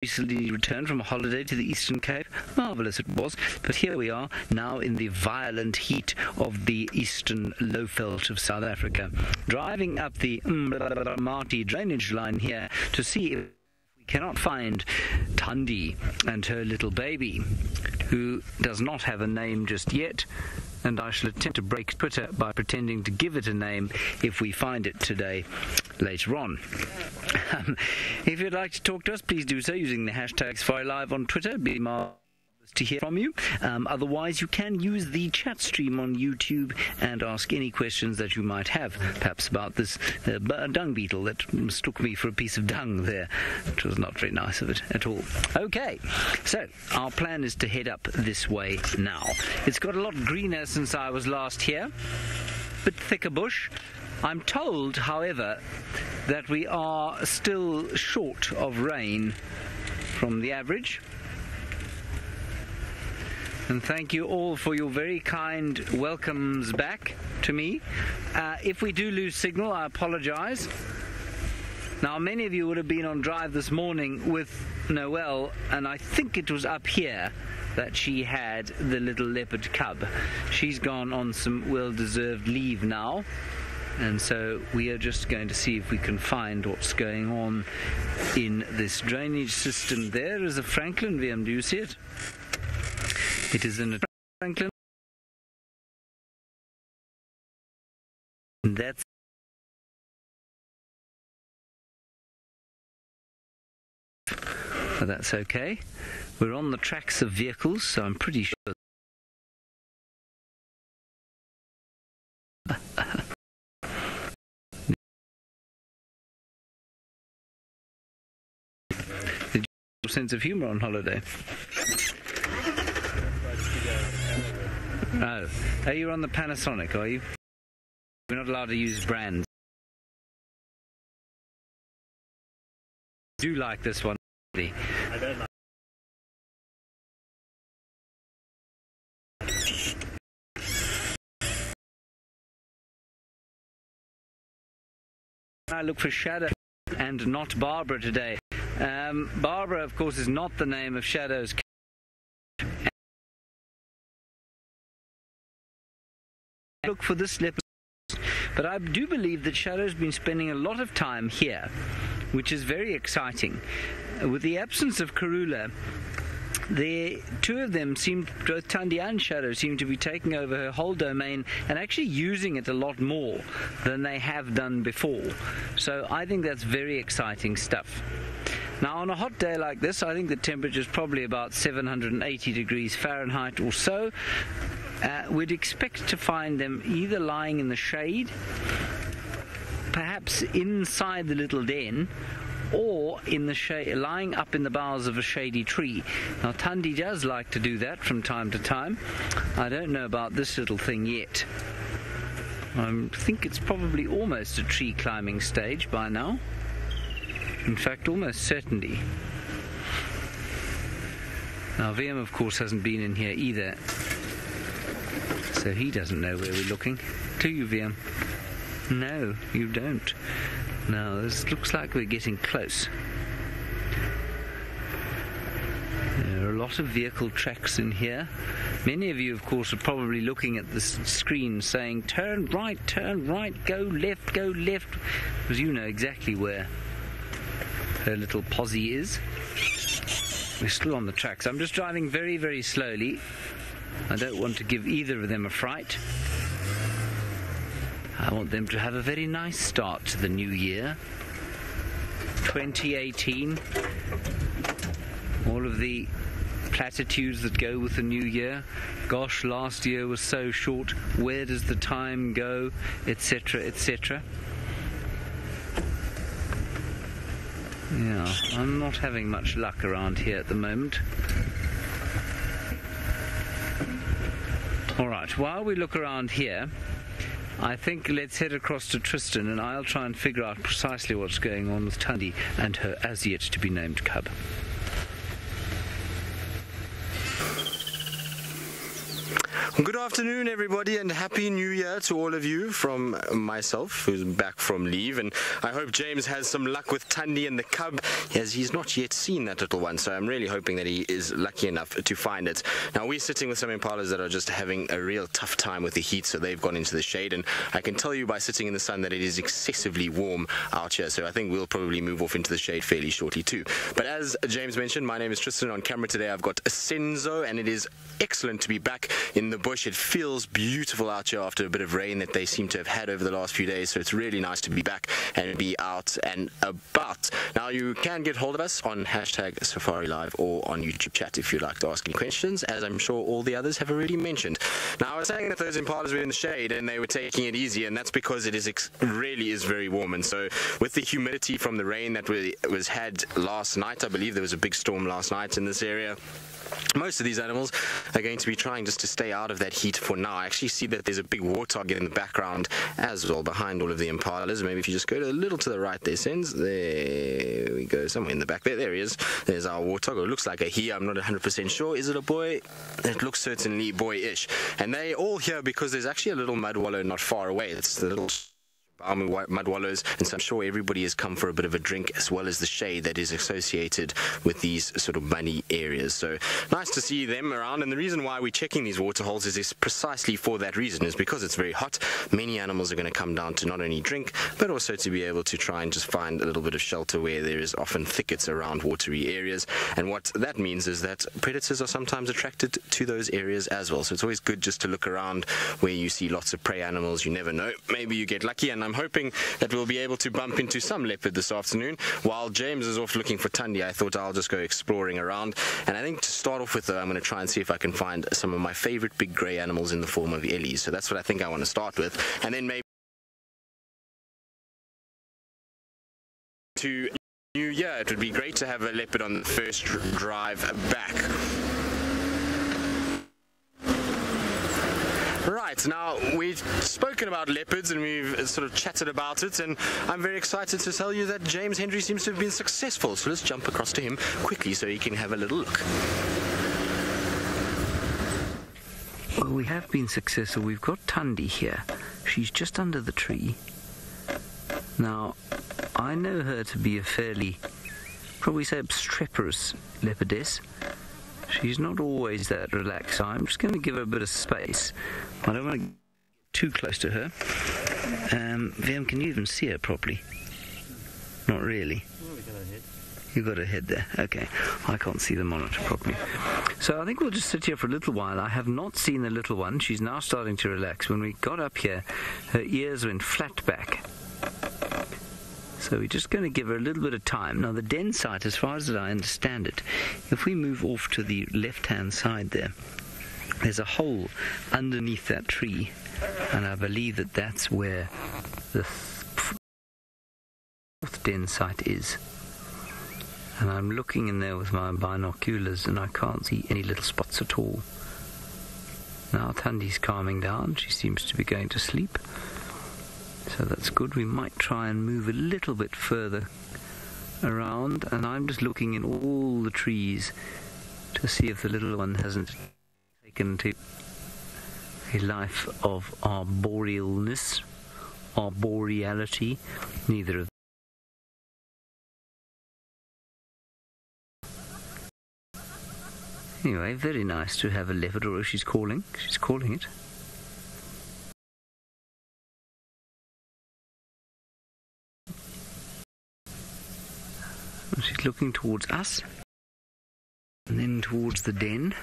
recently returned from a holiday to the Eastern Cape. Marvellous it was. But here we are now in the violent heat of the eastern lowveld of South Africa, driving up the Marty drainage line here to see if we cannot find Tandy and her little baby, who does not have a name just yet. And I shall attempt to break Twitter by pretending to give it a name if we find it today later on. If you'd like to talk to us, please do so using the hashtag #SafariLive on Twitter. It'd be marvelous to hear from you. Otherwise, you can use the chat stream on YouTube and ask any questions that you might have, perhaps about this dung beetle that mistook me for a piece of dung there, which was not very nice of it at all. Okay, so our plan is to head up this way now. It's got a lot greener since I was last here, bit thicker bush. I'm told, however, that we are still short of rain from the average. And thank you all for your very kind welcomes back to me. If we do lose signal, I apologize. Now, many of you would have been on drive this morning with Noelle, and I think it was up here that she had the little leopard cub. She's gone on some well-deserved leave now, and so we are just going to see if we can find what's going on in this drainage system. There is a Franklin VM. Do you see it? It is in a Franklin. That's okay. We're on the tracks of vehicles, so I'm pretty sure. Did you have a sense of humour on holiday? Oh, you're on the Panasonic, are you? We're not allowed to use brands. I do like this one. I don't like. I look for Shadow and not Barbara today. Barbara, of course, is not the name of Shadow's. Look for this leopard, but I do believe that Shadow's been spending a lot of time here, which is very exciting. With the absence of Karula, the two of them both Tandy and Shadow seem to be taking over her whole domain and actually using it a lot more than they have done before. So I think that's very exciting stuff. Now, on a hot day like this, I think the temperature is probably about 780 degrees Fahrenheit or so. We'd expect to find them either lying in the shade, perhaps inside the little den, or in the shade, lying up in the boughs of a shady tree. Now, Tandy does like to do that from time to time. I don't know about this little thing yet. I think it's probably almost a tree climbing stage by now. In fact, almost certainly. Now, VM, of course, hasn't been in here either, so he doesn't know where we're looking. Do you, VM? No, you don't. Now, this looks like we're getting close. There are a lot of vehicle tracks in here. Many of you, of course, are probably looking at the screen saying, turn right, go left, because you know exactly where her little posse is. We're still on the tracks. I'm just driving very, very slowly. I don't want to give either of them a fright. I want them to have a very nice start to the new year. 2018. All of the platitudes that go with the new year. Gosh, last year was so short. Where does the time go? Etc., etc. Yeah, I'm not having much luck around here at the moment. Alright, while we look around here, I think let's head across to Tristan and I'll try and figure out precisely what's going on with Tandy and her as yet to be named cub. Good afternoon, everybody, and Happy New Year to all of you from myself, who's back from leave. And I hope James has some luck with Tandy and the cub, as he's not yet seen that little one. So I'm really hoping that he is lucky enough to find it. Now, we're sitting with some impalas that are just having a real tough time with the heat, so they've gone into the shade. And I can tell you by sitting in the sun that it is excessively warm out here. So I think we'll probably move off into the shade fairly shortly too. But as James mentioned, my name is Tristan. On camera today, I've got Senzo, and it is excellent to be back in the bush. It feels beautiful out here after a bit of rain that they seem to have had over the last few days, so it's really nice to be back and be out and about. Now, you can get hold of us on hashtag Safari Live or on YouTube chat if you'd like to ask any questions, as I'm sure all the others have already mentioned. Now, I was saying that those impalas were in the shade and they were taking it easy, and that's because it is really is very warm. And so with the humidity from the rain that was had last night, I believe there was a big storm last night in this area, most of these animals are going to be trying just to stay out of that heat for now. I actually see that there's a big warthog in the background as well behind all of the impalas. Maybe if you just go a little to the right there, Sens. There we go, somewhere in the back there. There he is. There's our warthog. It looks like a he. I'm not 100% sure. Is it a boy? It looks certainly boyish. And they all here because there's actually a little mud wallow not far away. It's the little mud wallows, and so I'm sure everybody has come for a bit of a drink, as well as the shade that is associated with these sort of muddy areas. So nice to see them around, and the reason why we're checking these water holes is precisely for that reason, is because it's very hot. Many animals are going to come down to not only drink, but also to be able to try and just find a little bit of shelter where there is often thickets around watery areas. And what that means is that predators are sometimes attracted to those areas as well. So it's always good just to look around where you see lots of prey animals. You never know, maybe you get lucky, and I'm hoping that we'll be able to bump into some leopard this afternoon. While James is off looking for Tandy, I thought I'll just go exploring around. And I think to start off with, though, I'm going to try and see if I can find some of my favorite big grey animals in the form of ellies. So that's what I think I want to start with. And then maybe to New Year, it would be great to have a leopard on the first drive back. Right, now we've spoken about leopards and we've sort of chatted about it, and I'm very excited to tell you that James Henry seems to have been successful. So let's jump across to him quickly so he can have a little look. Well, we have been successful. We've got Tandy here. She's just under the tree. Now, I know her to be a fairly, probably say, obstreperous leopardess. She's not always that relaxed, so I'm just going to give her a bit of space. I don't want to get too close to her. VM, can you even see her properly? Not really. You've got her head there. Okay. I can't see the monitor properly. So I think we'll just sit here for a little while. I have not seen the little one. She's now starting to relax. When we got up here, her ears went flat back. So we're just going to give her a little bit of time. Now, the den site, as far as I understand it, if we move off to the left-hand side there, there's a hole underneath that tree, and I believe that that's where the fourth den site is. And I'm looking in there with my binoculars, and I can't see any little spots at all. Now Tandy's calming down. She seems to be going to sleep. So that's good. We might try and move a little bit further around, and I'm just looking in all the trees to see if the little one hasn't taken to a life of arborealness, arboreality. Neither of them. Anyway, very nice to have a leopard, or she's calling it. She's looking towards us, and then towards the den.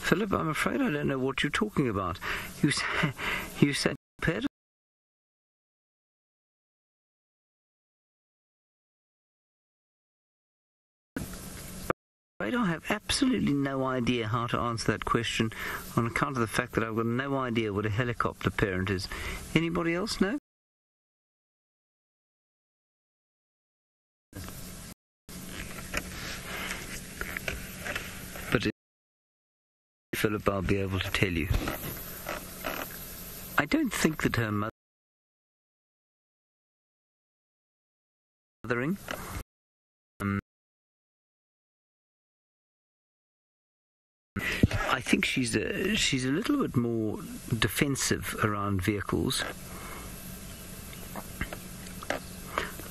Philip, I'm afraid I don't know what you're talking about. You said pet? I have absolutely no idea how to answer that question on account of the fact that I've got no idea what a helicopter parent is. Anybody else know? But Philip, I'll be able to tell you. I don't think that her mothering. I think she's a little bit more defensive around vehicles.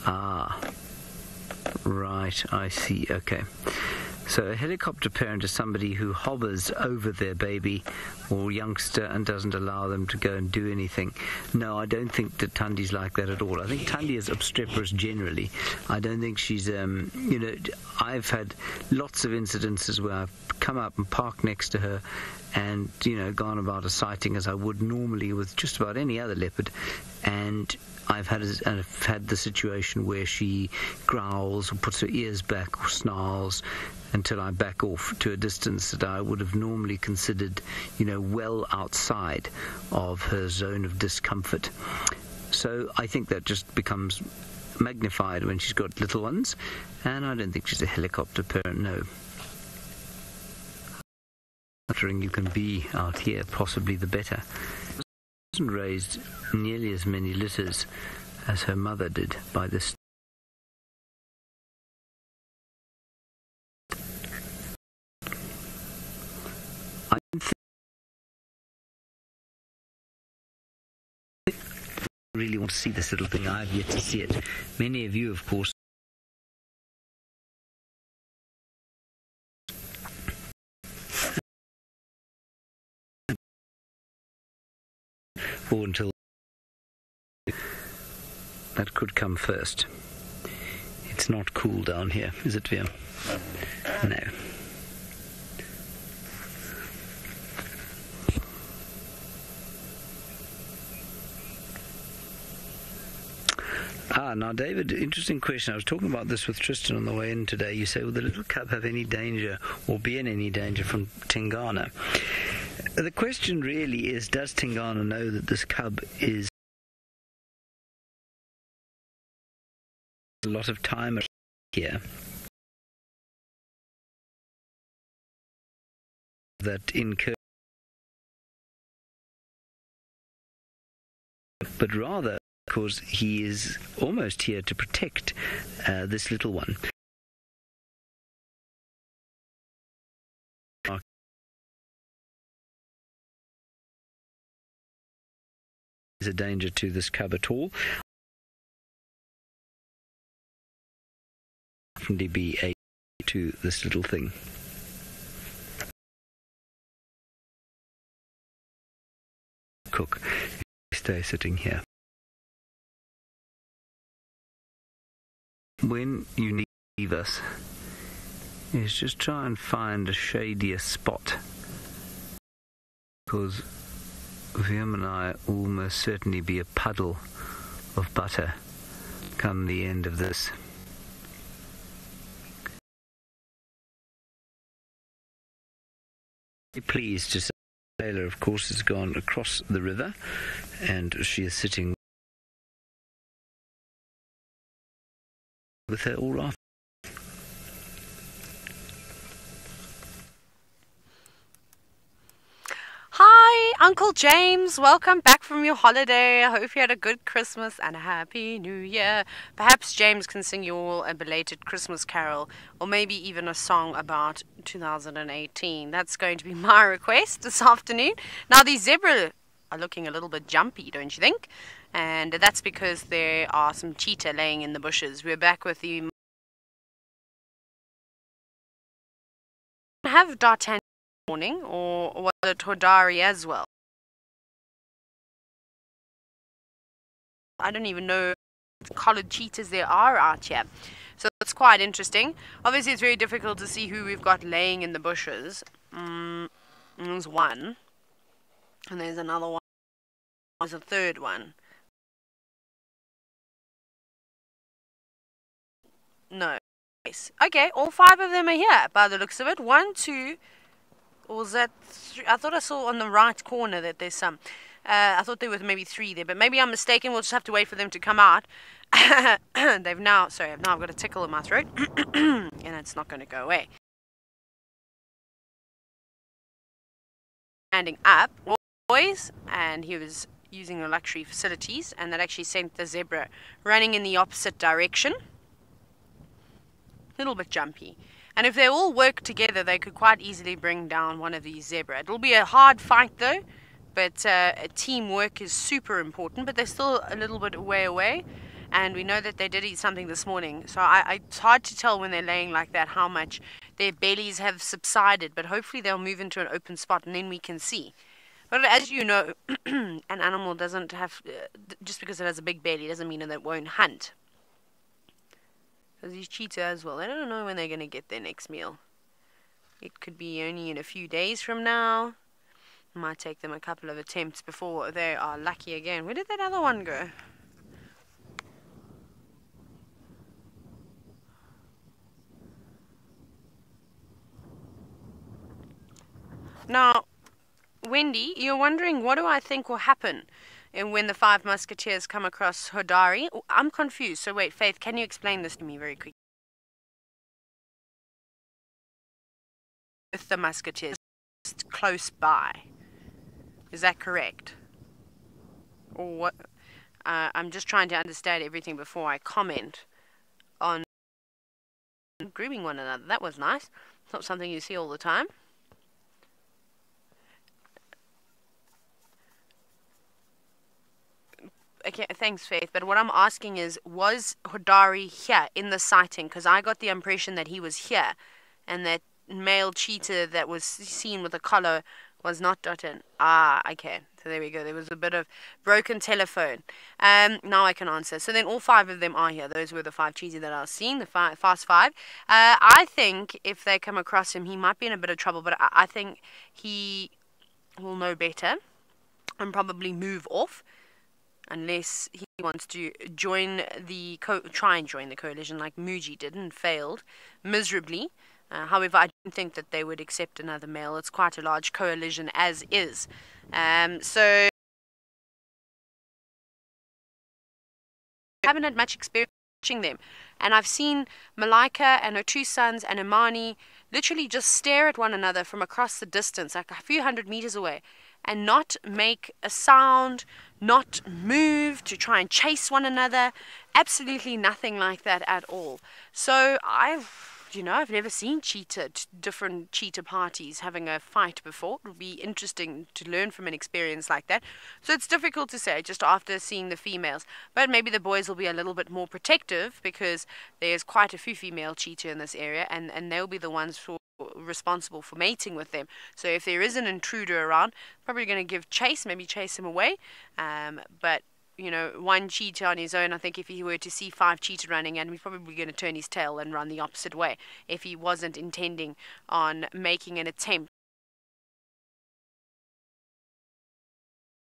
Ah, right, I see, okay. So a helicopter parent is somebody who hovers over their baby or youngster and doesn't allow them to go and do anything. No, I don't think that Tandy's like that at all. I think Tandy is obstreperous generally. I don't think she's, I've had lots of incidences where I've come up and parked next to her and, gone about a sighting as I would normally with just about any other leopard. And I've had the situation where she growls or puts her ears back or snarls until I back off to a distance that I would have normally considered, well outside of her zone of discomfort. So I think that just becomes magnified when she's got little ones, and I don't think she's a helicopter parent, no. You can be out here, possibly the better. She hasn't raised nearly as many litters as her mother did by this. I really want to see this little thing. I've yet to see it. Many of you, of course, or until that could come first. It's not cool down here, is it, Via? No. Now, David, interesting question. I was talking about this with Tristan on the way in today. You say, will the little cub have any danger or be in any danger from Tingana? The question really is, does Tingana know that this cub is a lot of time here? That incur, but rather because he is almost here to protect this little one. Is a danger to this cub at all? Definitely be a to this little thing. Cook, stay sitting here. When you leave us, is just try and find a shadier spot, because Viam and I will most certainly be a puddle of butter come the end of this. Pleased to say, Taylor, of course, has gone across the river, and she is sitting with her all right. Hi, Uncle James. Welcome back from your holiday. I hope you had a good Christmas and a happy New Year. Perhaps James can sing you all a belated Christmas carol, or maybe even a song about 2018. That's going to be my request this afternoon. Now, these zebra are looking a little bit jumpy, don't you think? And that's because there are some cheetah laying in the bushes. We're back with the have D'Artagnan morning, or was it Hodari as well? I don't even know what collared cheetahs there are out here. So it's quite interesting. Obviously, it's very difficult to see who we've got laying in the bushes. There's one. And there's another one. There's a third one. No. Okay, all five of them are here by the looks of it. 1, 2, or was that 3? I thought I saw on the right corner that there's some. I thought there were maybe 3 there, but maybe I'm mistaken. We'll just have to wait for them to come out. I've now got a tickle in my throat, and it's not going to go away. Standing up, boys, and he was using the luxury facilities, and that actually sent the zebra running in the opposite direction. A little bit jumpy. And if they all work together, they could quite easily bring down one of these zebra. It'll be a hard fight though, but teamwork is super important, but they're still a little bit way away. And we know that they did eat something this morning. So it's hard to tell when they're laying like that how much their bellies have subsided. But hopefully they'll move into an open spot and then we can see. But as you know, an animal doesn't have... just because it has a big belly doesn't mean that it won't hunt. Because these cheetahs as well, they don't know when they're going to get their next meal. It could be only in a few days from now. It might take them a couple of attempts before they are lucky again. Where did that other one go? Now, Wendy, you're wondering what do I think will happen when the 5 musketeers come across Hodari? I'm confused. So wait, Faith, can you explain this to me very quickly? With the musketeers close by. Is that correct? Or what? I'm just trying to understand everything before I comment on grooming one another. That was nice. It's not something you see all the time. Okay, thanks, Faith. But what I'm asking is, was Hodari here in the sighting? Because I got the impression that he was here, and that male cheetah that was seen with a collar was not Dutton. Ah, okay. So there we go. There was a bit of broken telephone. Now I can answer. So then all 5 of them are here. Those were the 5 cheetah that I was seeing, the fast 5. I think if they come across him, he might be in a bit of trouble, but I think he will know better and probably move off. Unless he wants to join the try and join the coalition like Muji did and failed miserably. However, I don't think that they would accept another male. It's quite a large coalition as is. So I haven't had much experience watching them. And I've seen Malika and her 2 sons and Imani literally just stare at one another from across the distance, like a few hundred meters away, and not make a sound, not move to try and chase one another. Absolutely nothing like that at all. So I've never seen different cheetah parties having a fight before. It would be interesting to learn from an experience like that. So it's difficult to say just after seeing the females. But maybe the boys will be a little bit more protective because there's quite a few female cheetah in this area, and they'll be the ones responsible for mating with them. So if there is an intruder around, probably going to give chase, maybe chase him away. But one cheetah on his own, I think if he were to see 5 cheetah running, and he's probably going to turn his tail and run the opposite way if he wasn't intending on making an attempt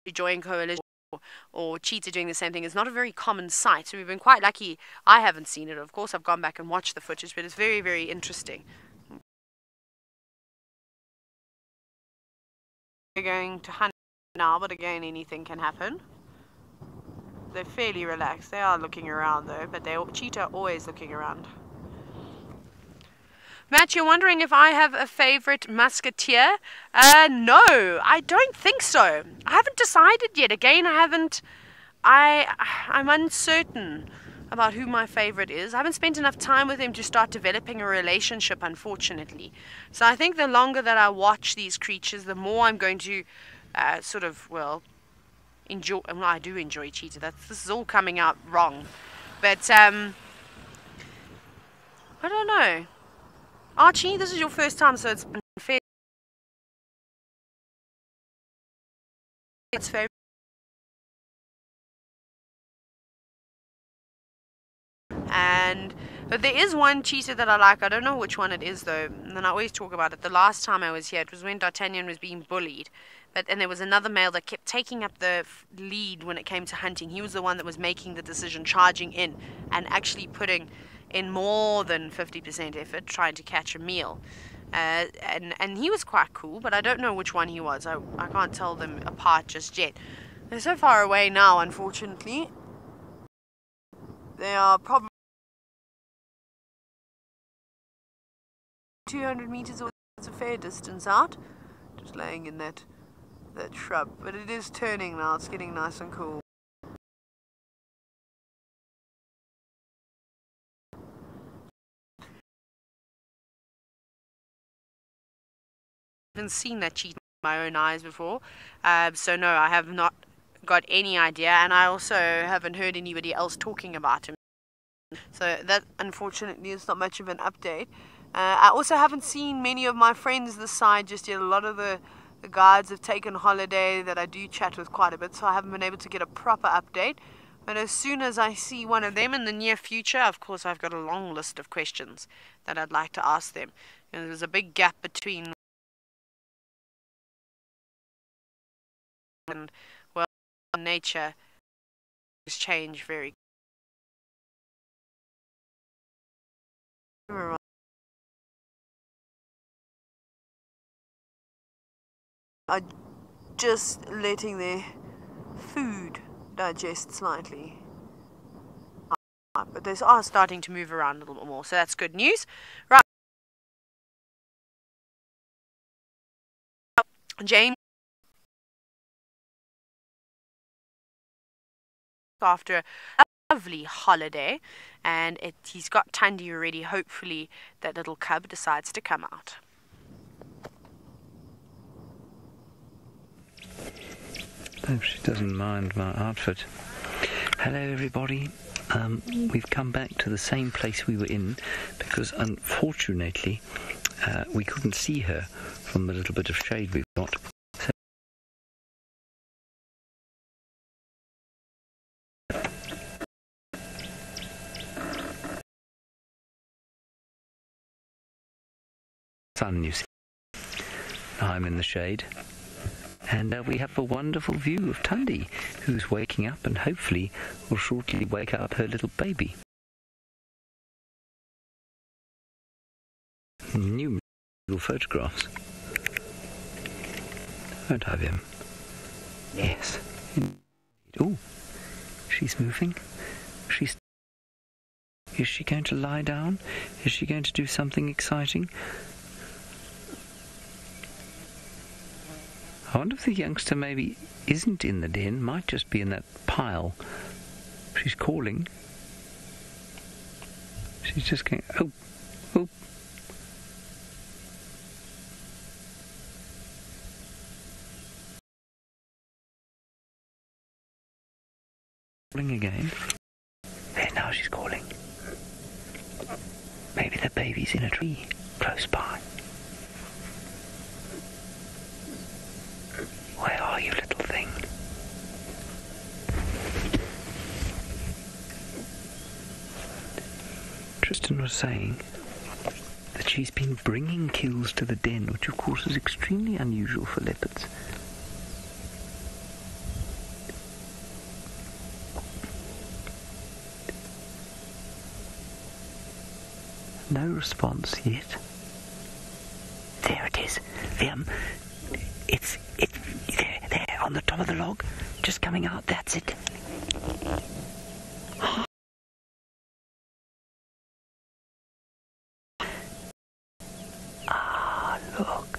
to join coalition or cheetah doing the same thing. Is not a very common sight. So we've been quite lucky. I haven't seen it, of course. I've gone back and watched the footage, but it's very, very interesting. We're going to hunt now, but again, anything can happen. They're fairly relaxed. They are looking around though, but cheetah are always looking around. Matt, you're wondering if I have a favorite musketeer? No, I don't think so. I haven't decided yet. Again, I'm uncertain about who my favorite is. I haven't spent enough time with him to start developing a relationship, unfortunately. So I think the longer that I watch these creatures, the more I'm going to enjoy. Well, I do enjoy cheetah. This is all coming out wrong, but I don't know. Archie, this is your first time, so it's been fair. It's fair. But there is one cheetah that I like. I don't know which one it is though, and I always talk about it. The last time I was here, it was when D'Artagnan was being bullied. And there was another male that kept taking up the lead when it came to hunting. He was the one that was making the decision, charging in, and actually putting in more than 50% effort trying to catch a meal. And he was quite cool, but I don't know which one he was. I can't tell them apart just yet. They're so far away now, unfortunately. They are probably 200 meters away. It's a fair distance out. Just laying in that that shrub, but it is turning now. It's getting nice and cool. I haven't seen that cheetah with my own eyes before, so no, I have not got any idea, and I also haven't heard anybody else talking about him. So that, unfortunately, is not much of an update. I also haven't seen many of my friends this side just yet. A lot of the guides have taken holiday that I do chat with quite a bit, so I haven't been able to get a proper update. But as soon as I see one of them in the near future, of course, I've got a long list of questions that I'd like to ask them. And there's a big gap between and, well, nature has changed very. Are just letting their food digest slightly. But they are starting to move around a little bit more, so that's good news. Right. James, after a lovely holiday, and he's got Tandy already. Hopefully that little cub decides to come out. Hope she doesn't mind my outfit. Hello everybody. We've come back to the same place we were in because unfortunately we couldn't see her from the little bit of shade we've got. Sun, you see. I'm in the shade. And we have a wonderful view of Tandy, who's waking up and hopefully will shortly wake up her little baby. New little photographs. Won't have him? Yes. Oh, she's moving. Is she going to lie down? Is she going to do something exciting? I wonder if the youngster maybe isn't in the den, might just be in that pile. She's calling. She's just going, oh, oh. Calling again. There, now she's calling. Maybe the baby's in a tree close by. Where are you, little thing? Tristan was saying that she's been bringing kills to the den, which of course is extremely unusual for leopards. No response yet. There it is. It's there on the top of the log, just coming out. That's it. Ah, look.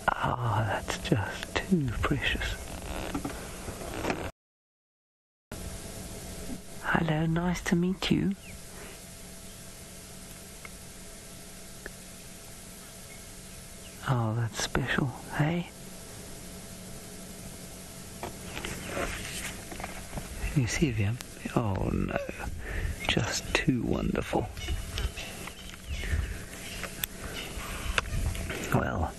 Ah, that's just too precious. Hello, nice to meet you. Oh, that's special, hey? Can you see him? Oh no, just too wonderful. Well,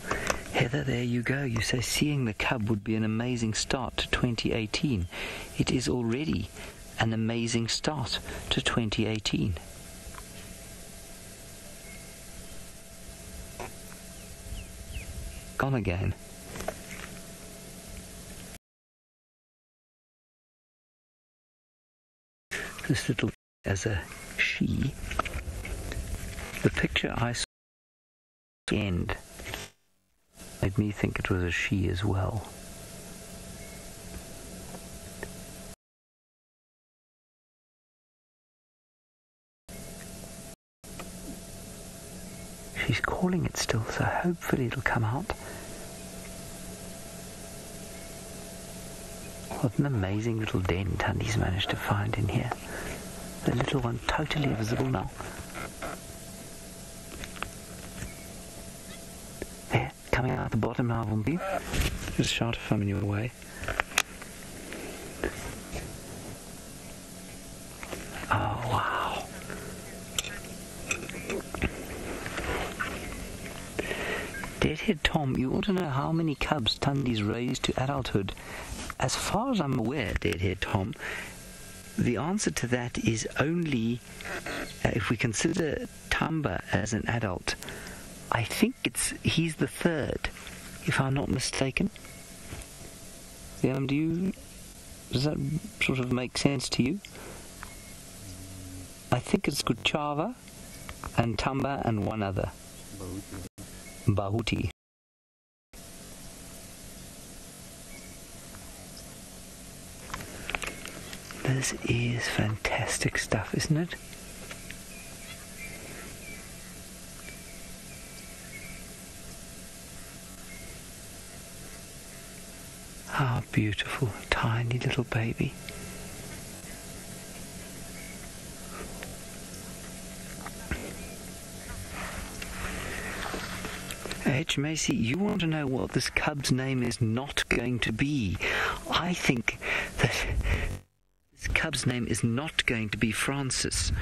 Heather, there you go. You say seeing the cub would be an amazing start to 2018. It is already an amazing start to 2018. Gone again. This little as a she. The picture I saw at the end made me think it was a she as well. She's calling it still, so hopefully it'll come out. What an amazing little den Tandy's managed to find in here. The little one totally visible now. There, coming out the bottom now, Vumbi. Just a shot from your way. Oh, wow. Deadhead Tom, you want to know how many cubs Tandy's raised to adulthood? As far as I'm aware, Deadhead Tom, the answer to that is only, if we consider Tamba as an adult, I think he's the third, if I'm not mistaken. Does that sort of make sense to you? I think it's Kuchava and Tamba and one other. Bahuti. This is fantastic stuff, isn't it? How beautiful, tiny little baby. H. Macy, you want to know what this cub's name is not going to be? I think that this cub's name is not going to be Francis.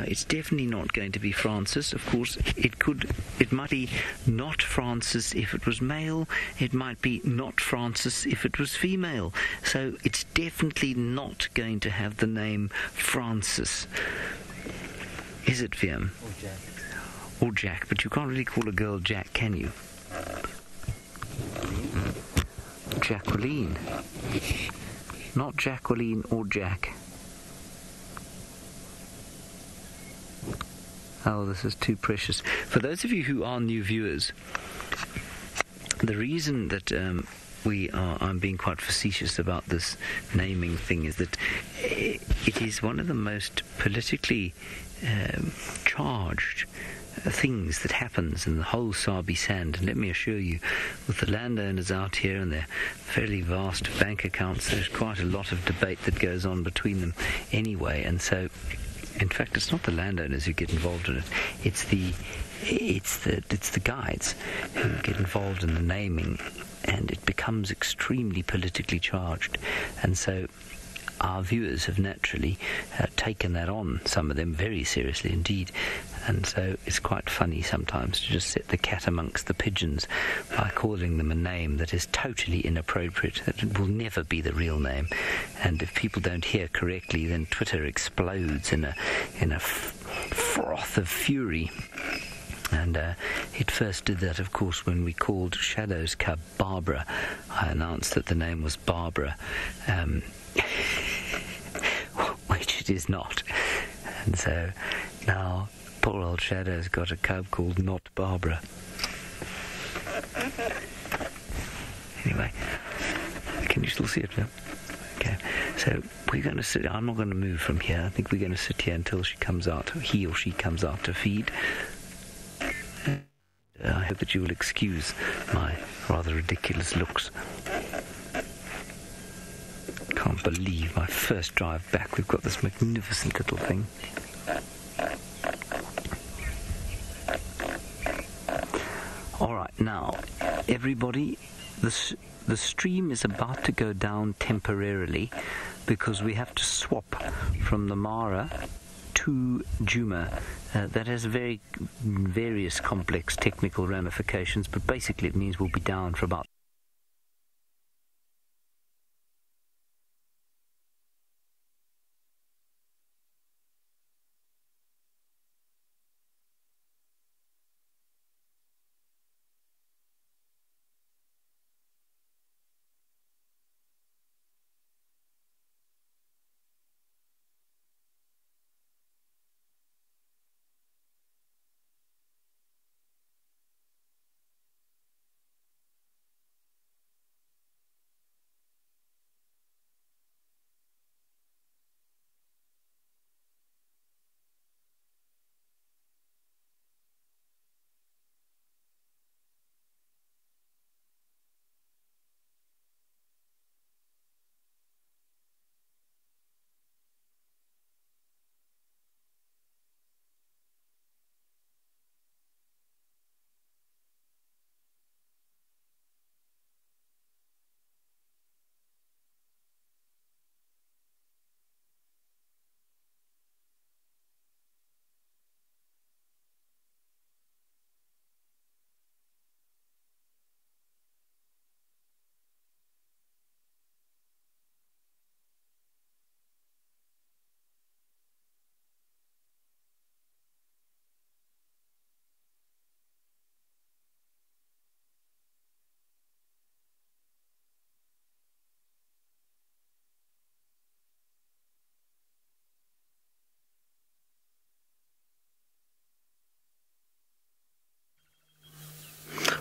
It's definitely not going to be Francis. Of course, it might be not Francis if it was male. It might be not Francis if it was female. So it's definitely not going to have the name Francis. Is it, Viam? Or Jack, but you can't really call a girl Jack, can you? Jacqueline. Not Jacqueline or Jack. Oh, this is too precious. For those of you who are new viewers, the reason that I'm being quite facetious about this naming thing is that it is one of the most politically charged things that happens in the whole Sabi Sand, and let me assure you, with the landowners out here and their fairly vast bank accounts, there's quite a lot of debate that goes on between them anyway. And so, in fact, it's not the landowners who get involved in it; it's the guides who get involved in the naming, and it becomes extremely politically charged. And so our viewers have naturally taken that on, some of them very seriously indeed. And so it's quite funny sometimes to just set the cat amongst the pigeons by calling them a name that is totally inappropriate, that it will never be the real name. And if people don't hear correctly, then Twitter explodes in a froth of fury. And it first did that, of course, when we called Shadow's cub Barbara. I announced that the name was Barbara, which it is not. And so now poor old Shadow's got a cub called Not Barbara. Anyway, can you still see it now? Okay, so we're going to sit. I'm not going to move from here. I think we're going to sit here until she comes out, he or she comes out to feed. I hope that you will excuse my rather ridiculous looks. Can't believe my first drive back, we've got this magnificent little thing. Alright, now, everybody, the stream is about to go down temporarily because we have to swap from the Mara to Juma. That has various complex technical ramifications, but basically it means we'll be down for about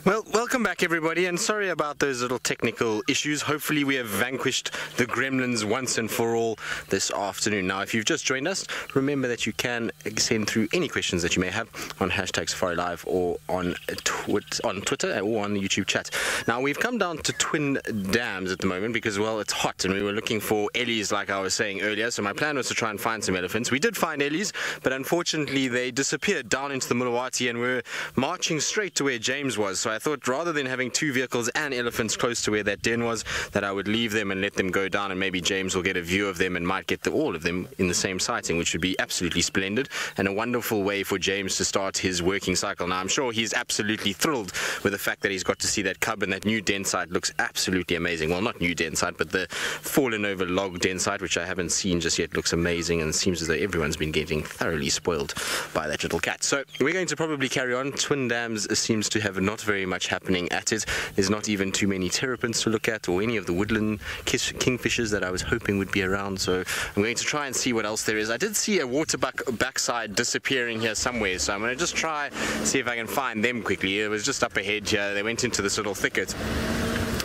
Well, welcome back everybody, and sorry about those little technical issues. Hopefully we have vanquished the gremlins once and for all this afternoon. Now, if you've just joined us, remember that you can send through any questions that you may have on hashtag Safari Live or on Twitter or on the YouTube chat. Now, we've come down to Twin Dams at the moment because, well, it's hot and we were looking for ellies like I was saying earlier. So my plan was to try and find some elephants. We did find ellies, but unfortunately they disappeared down into the Mulawati and we're marching straight to where James was. So I thought rather than having two vehicles and elephants close to where that den was, that I would leave them and let them go down, and maybe James will get a view of them and might get all of them in the same sighting, which would be absolutely splendid and a wonderful way for James to start his working cycle. Now, I'm sure he's absolutely thrilled with the fact that he's got to see that cub, and that new den site looks absolutely amazing. Well, not new den site, but the fallen over log den site, which I haven't seen just yet, looks amazing, and it seems as though everyone's been getting thoroughly spoiled by that little cat. So we're going to probably carry on. Twin Dams seems to have not very much happening at it. There's not even too many terrapins to look at or any of the woodland kingfishers that I was hoping would be around, so I'm going to try and see what else there is. I did see a waterbuck backside disappearing here somewhere, so I'm going to just try see if I can find them quickly. It was just up ahead here. They went into this little thicket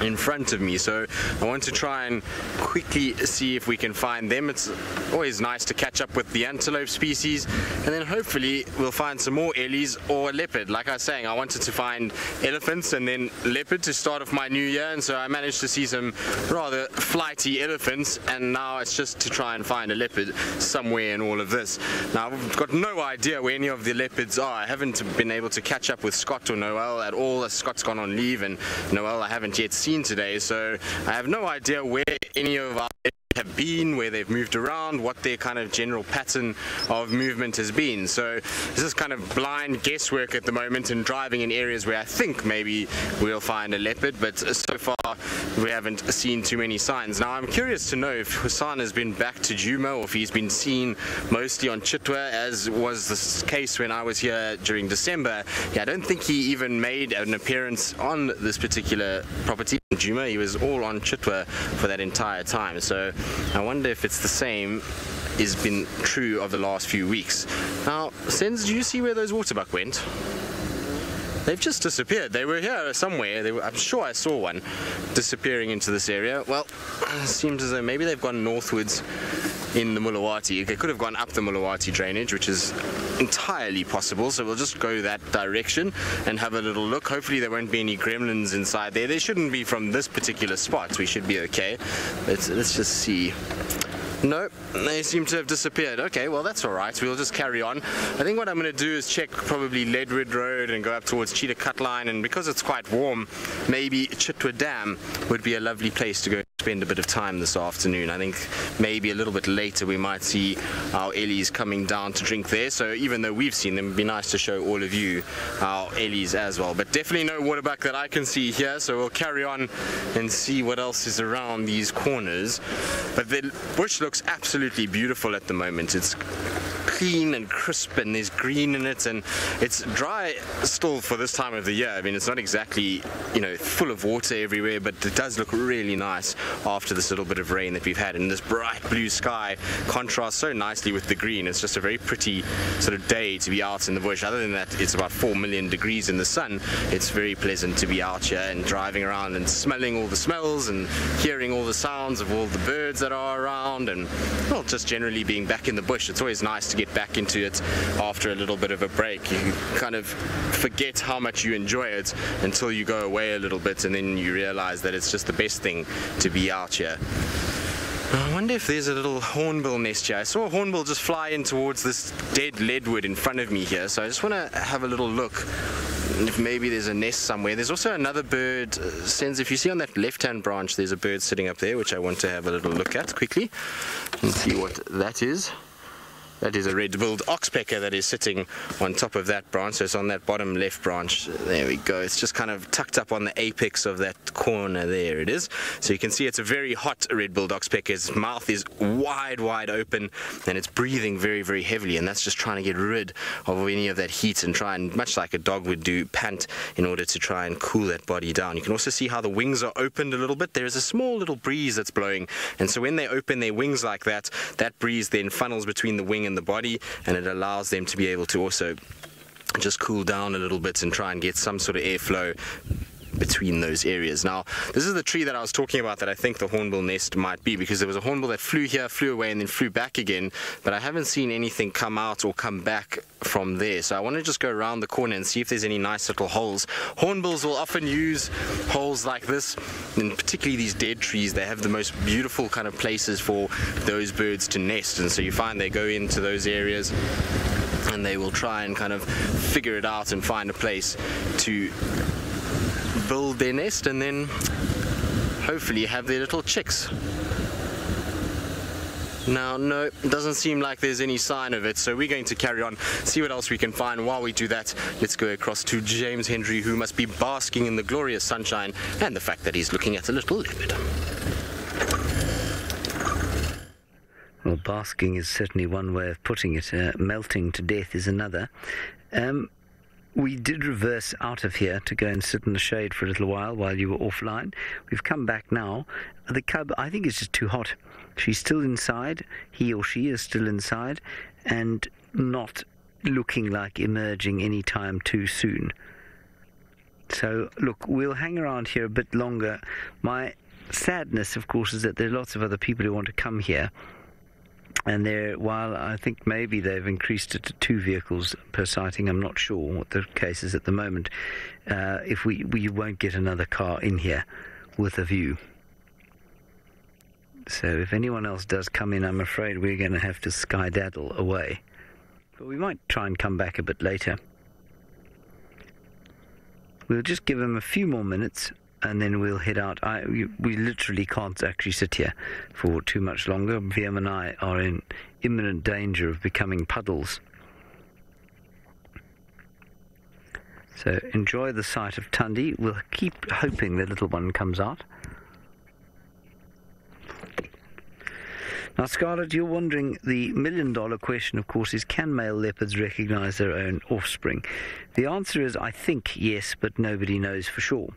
in front of me, so I want to try and quickly see if we can find them. It's always nice to catch up with the antelope species, and then hopefully we'll find some more ellies or a leopard. Like I was saying, I wanted to find elephants and then leopard to start off my new year, and so I managed to see some rather flighty elephants, and now it's just to try and find a leopard somewhere in all of this. Now, I've got no idea where any of the leopards are. I haven't been able to catch up with Scott or Noel at all. Scott's gone on leave, and Noel I haven't yet seen today, so I have no idea where any of our have been, where they've moved around, what their kind of general pattern of movement has been. So this is kind of blind guesswork at the moment and driving in areas where I think maybe we'll find a leopard, but so far we haven't seen too many signs. Now, I'm curious to know if Husana has been back to Djuma or if he's been seen mostly on Cheetah, as was the case when I was here during December. Yeah, I don't think he even made an appearance on this particular property in Djuma. He was all on Cheetah for that entire time. So I wonder if it's the same has been true of the last few weeks. Now, Sens, do you see where those waterbuck went? They've just disappeared. They were here somewhere. I'm sure I saw one disappearing into this area. Well, it seems as though maybe they've gone northwards in the Mulawati. They could have gone up the Mulawati drainage, which is entirely possible, so we'll just go that direction and have a little look. Hopefully there won't be any gremlins inside there. There shouldn't be from this particular spot. We should be okay. Let's just see. No, they seem to have disappeared. Okay, well, that's all right. We'll just carry on. I think what I'm going to do is check probably Leadwood Road and go up towards Cheetah Cut Line, and because it's quite warm, maybe Chitwa Dam would be a lovely place to go spend a bit of time this afternoon. I think maybe a little bit later we might see our ellies coming down to drink there, so even though we've seen them, it'd be nice to show all of you our ellies as well. But definitely no waterbuck that I can see here, so we'll carry on and see what else is around these corners. But the bush looks absolutely beautiful at the moment. It's clean and crisp and there's green in it, and it's dry still for this time of the year. I mean, it's not exactly, you know, full of water everywhere, but it does look really nice after this little bit of rain that we've had, and this bright blue sky contrasts so nicely with the green. It's just a very pretty sort of day to be out in the bush. Other than that, it's about 4 million degrees in the sun. It's very pleasant to be out here and driving around and smelling all the smells and hearing all the sounds of all the birds that are around, and, well, just generally being back in the bush. It's always nice to get back into it after a little bit of a break. You kind of forget how much you enjoy it until you go away a little bit, and then you realize that it's just the best thing to be out here. I wonder if there's a little hornbill nest here. I saw a hornbill just fly in towards this dead leadwood in front of me here, so I just want to have a little look if maybe there's a nest somewhere. There's also another bird, Sens, if you see on that left-hand branch, there's a bird sitting up there, which I want to have a little look at quickly and see what that is. That is a red-billed oxpecker that is sitting on top of that branch. So it's on that bottom left branch. There we go. It's just kind of tucked up on the apex of that corner. There it is. So you can see it's a very hot red-billed oxpecker. Its mouth is wide open, and it's breathing very, very heavily, and that's just trying to get rid of any of that heat and try and, much like a dog would do, pant in order to try and cool that body down. You can also see how the wings are opened a little bit. There is a small little breeze that's blowing, and so when they open their wings like that, that breeze then funnels between the wing and the body, and it allows them to be able to also just cool down a little bit and try and get some sort of airflow between those areas. Now, this is the tree that I was talking about that I think the hornbill nest might be, because there was a hornbill that flew here, flew away, and then flew back again, but I haven't seen anything come out or come back from there. So I want to just go around the corner and see if there's any nice little holes. Hornbills will often use holes like this, and particularly these dead trees. They have the most beautiful kind of places for those birds to nest, and so you find they go into those areas and they will try and kind of figure it out and find a place to build their nest and then hopefully have their little chicks. Now, no, it doesn't seem like there's any sign of it, so we're going to carry on, see what else we can find. While we do that, let's go across to James Henry, who must be basking in the glorious sunshine and the fact that he's looking at a little leopard. Well, basking is certainly one way of putting it. Melting to death is another. We did reverse out of here to go and sit in the shade for a little while you were offline. We've come back now. The cub, I think, is just too hot. She's still inside. He or she is still inside and not looking like emerging any time too soon. So, look, we'll hang around here a bit longer. My sadness, of course, is that there are lots of other people who want to come here. And while I think maybe they've increased it to 2 vehicles per sighting, I'm not sure what the case is at the moment. If we won't get another car in here with a view. So if anyone else does come in, I'm afraid we're going to have to skydaddle away. But we might try and come back a bit later. We'll just give them a few more minutes, and then we'll head out. We literally can't actually sit here for too much longer. VM and I are in imminent danger of becoming puddles. So enjoy the sight of Tandy. We'll keep hoping the little one comes out. Now, Scarlett, you're wondering, the million-dollar question, of course, is can male leopards recognize their own offspring? The answer is, I think, yes, but nobody knows for sure.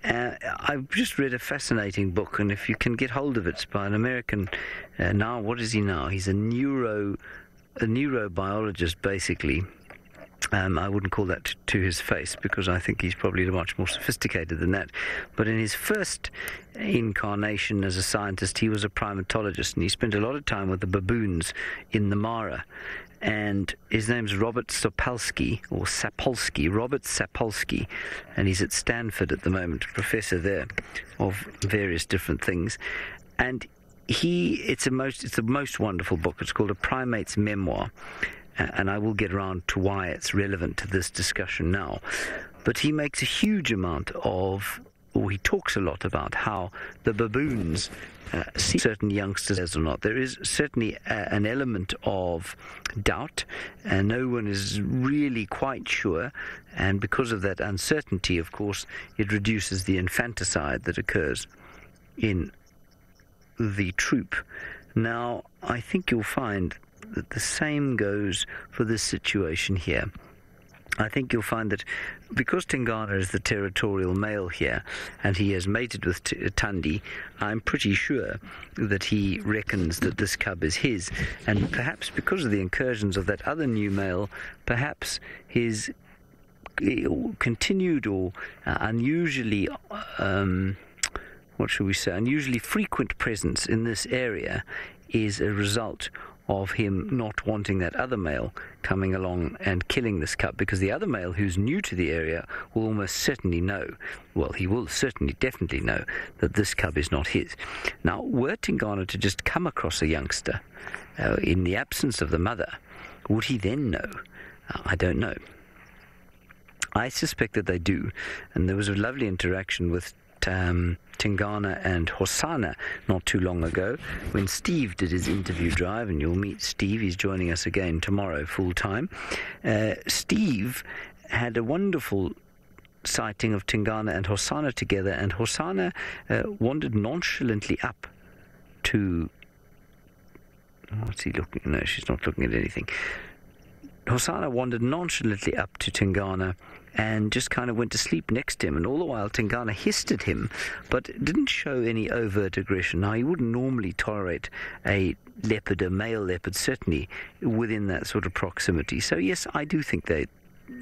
I've just read a fascinating book, and if you can get hold of it, it's by an American. Now, what is he now? He's a neurobiologist, basically. I wouldn't call that to his face, because I think he's probably much more sophisticated than that. But in his first incarnation as a scientist, he was a primatologist, and he spent a lot of time with the baboons in the Mara. And his name's Robert Sapolsky, Robert Sapolsky, and he's at Stanford at the moment, professor there of various different things. And it's the most wonderful book. It's called A Primate's Memoir, and I will get around to why it's relevant to this discussion now. But he makes a huge amount of, or he talks a lot about how the baboons see certain youngsters as or not. There is certainly an element of doubt, and no one is really quite sure, and because of that uncertainty, of course, it reduces the infanticide that occurs in the troop. Now, I think you'll find that the same goes for this situation here. I think you'll find that because Tingana is the territorial male here, and he has mated with Tandy, I'm pretty sure that he reckons that this cub is his. And perhaps because of the incursions of that other new male, perhaps his continued or unusually, unusually frequent presence in this area is a result of him not wanting that other male coming along and killing this cub, because the other male, who's new to the area, will almost certainly know, well, he will definitely know that this cub is not his. Now, were Tingana to just come across a youngster in the absence of the mother, would he then know? I don't know. I suspect that they do, and there was a lovely interaction with Tingana and Husana not too long ago when Steve did his interview drive, and you'll meet Steve. He's joining us again tomorrow full time. Steve had a wonderful sighting of Tingana and Husana together, and Husana wandered nonchalantly up to... What's he looking? No, she's not looking at anything. Husana wandered nonchalantly up to Tingana and just kind of went to sleep next to him, and all the while Tingana hissed at him, but didn't show any overt aggression. Now, he wouldn't normally tolerate a leopard, a male leopard, certainly within that sort of proximity. So yes, I do think they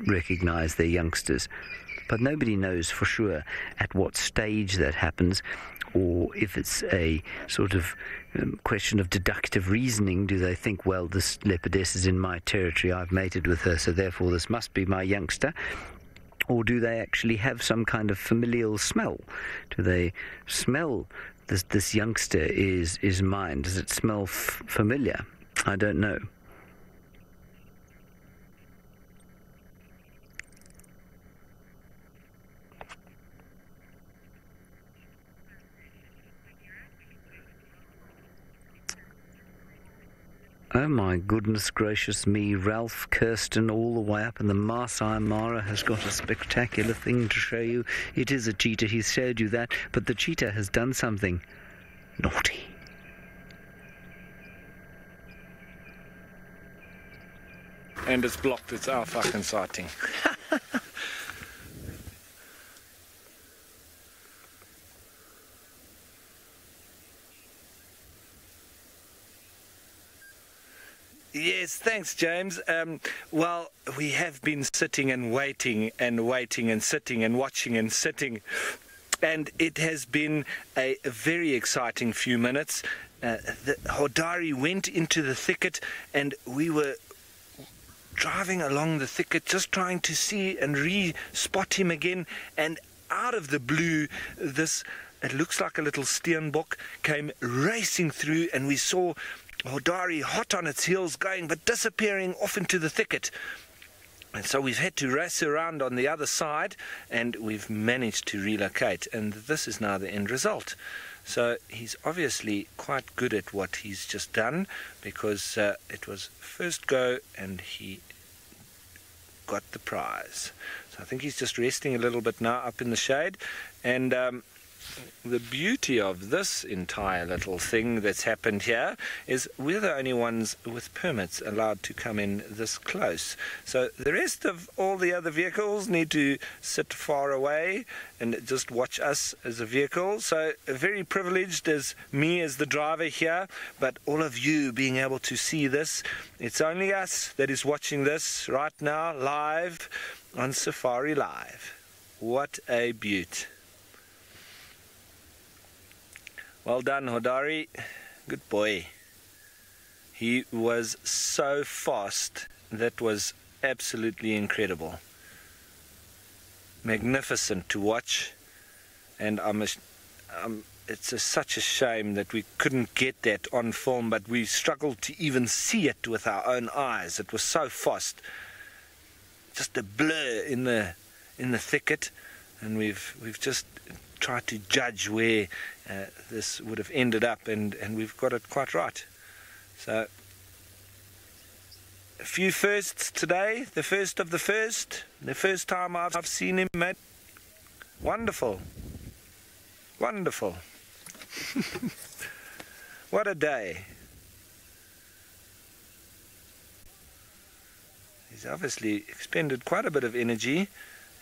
recognise their youngsters. But nobody knows for sure at what stage that happens, or if it's a sort of question of deductive reasoning. Do they think, well, this leopardess is in my territory, I've mated with her, so therefore this must be my youngster? Or do they actually have some kind of familial smell? Do they smell this youngster is mine? Does it smell familiar? I don't know. Oh my goodness gracious me, Ralph Kirsten all the way up in the Maasai Mara has got a spectacular thing to show you. It is a cheetah, he's showed you that, but the cheetah has done something naughty. And it's blocked, it's our fucking sighting. Yes, thanks, James. Well, we have been sitting and waiting and waiting and sitting and watching and sitting, and it has been a very exciting few minutes. The Hodari went into the thicket, and we were driving along the thicket just trying to see and re-spot him again, and out of the blue, it looks like a little steenbok, came racing through, and we saw Hodari hot on its heels going but disappearing off into the thicket. And so we've had to race around on the other side, and we've managed to relocate, and this is now the end result. So he's obviously quite good at what he's just done, because it was first go and he got the prize. So I think he's just resting a little bit now up in the shade, and the beauty of this entire little thing that's happened here is we're the only ones with permits allowed to come in this close. So the rest of all the other vehicles need to sit far away and just watch us as a vehicle. So very privileged as me as the driver here, but all of you being able to see this. It's only us that is watching this right now live on Safari Live. What a beaut. Well done, Hodari. Good boy. He was so fast. That was absolutely incredible. Magnificent to watch. And it's such a shame that we couldn't get that on film, but we struggled to even see it with our own eyes. It was so fast. Just a blur in the thicket. And we've just tried to judge where this would have ended up, and we've got it quite right. So a few firsts today, the first of the first time I've seen him, mate. Wonderful, wonderful. What a day. He's obviously expended quite a bit of energy.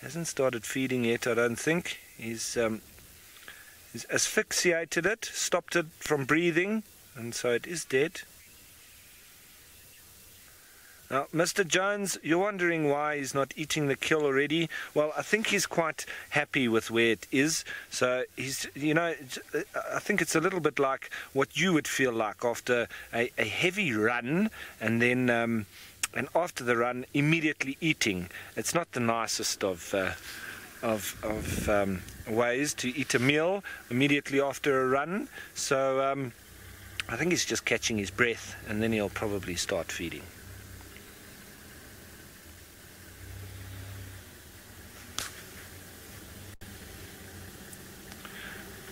Hasn't started feeding yet, I don't think. He's asphyxiated it, stopped it from breathing, and so it is dead. Now, Mr. Jones, you're wondering why he's not eating the kill already. Well, I think he's quite happy with where it is. So he's, I think it's a little bit like what you would feel like after a heavy run, and then and after the run, immediately eating. It's not the nicest of ways to eat a meal immediately after a run. So I think he's just catching his breath, and then he'll probably start feeding.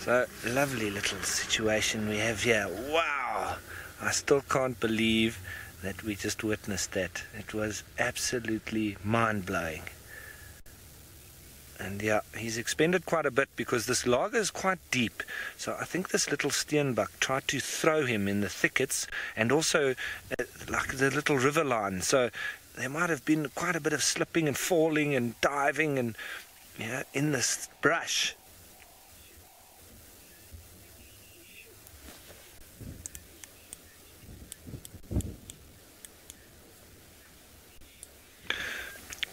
So, lovely little situation we have here. Wow! I still can't believe that we just witnessed that. It was absolutely mind-blowing. And yeah, he's expended quite a bit because this lager is quite deep. So I think this little steenbok tried to throw him in the thickets, and also like the little river line. So there might have been quite a bit of slipping and falling and diving and in this brush.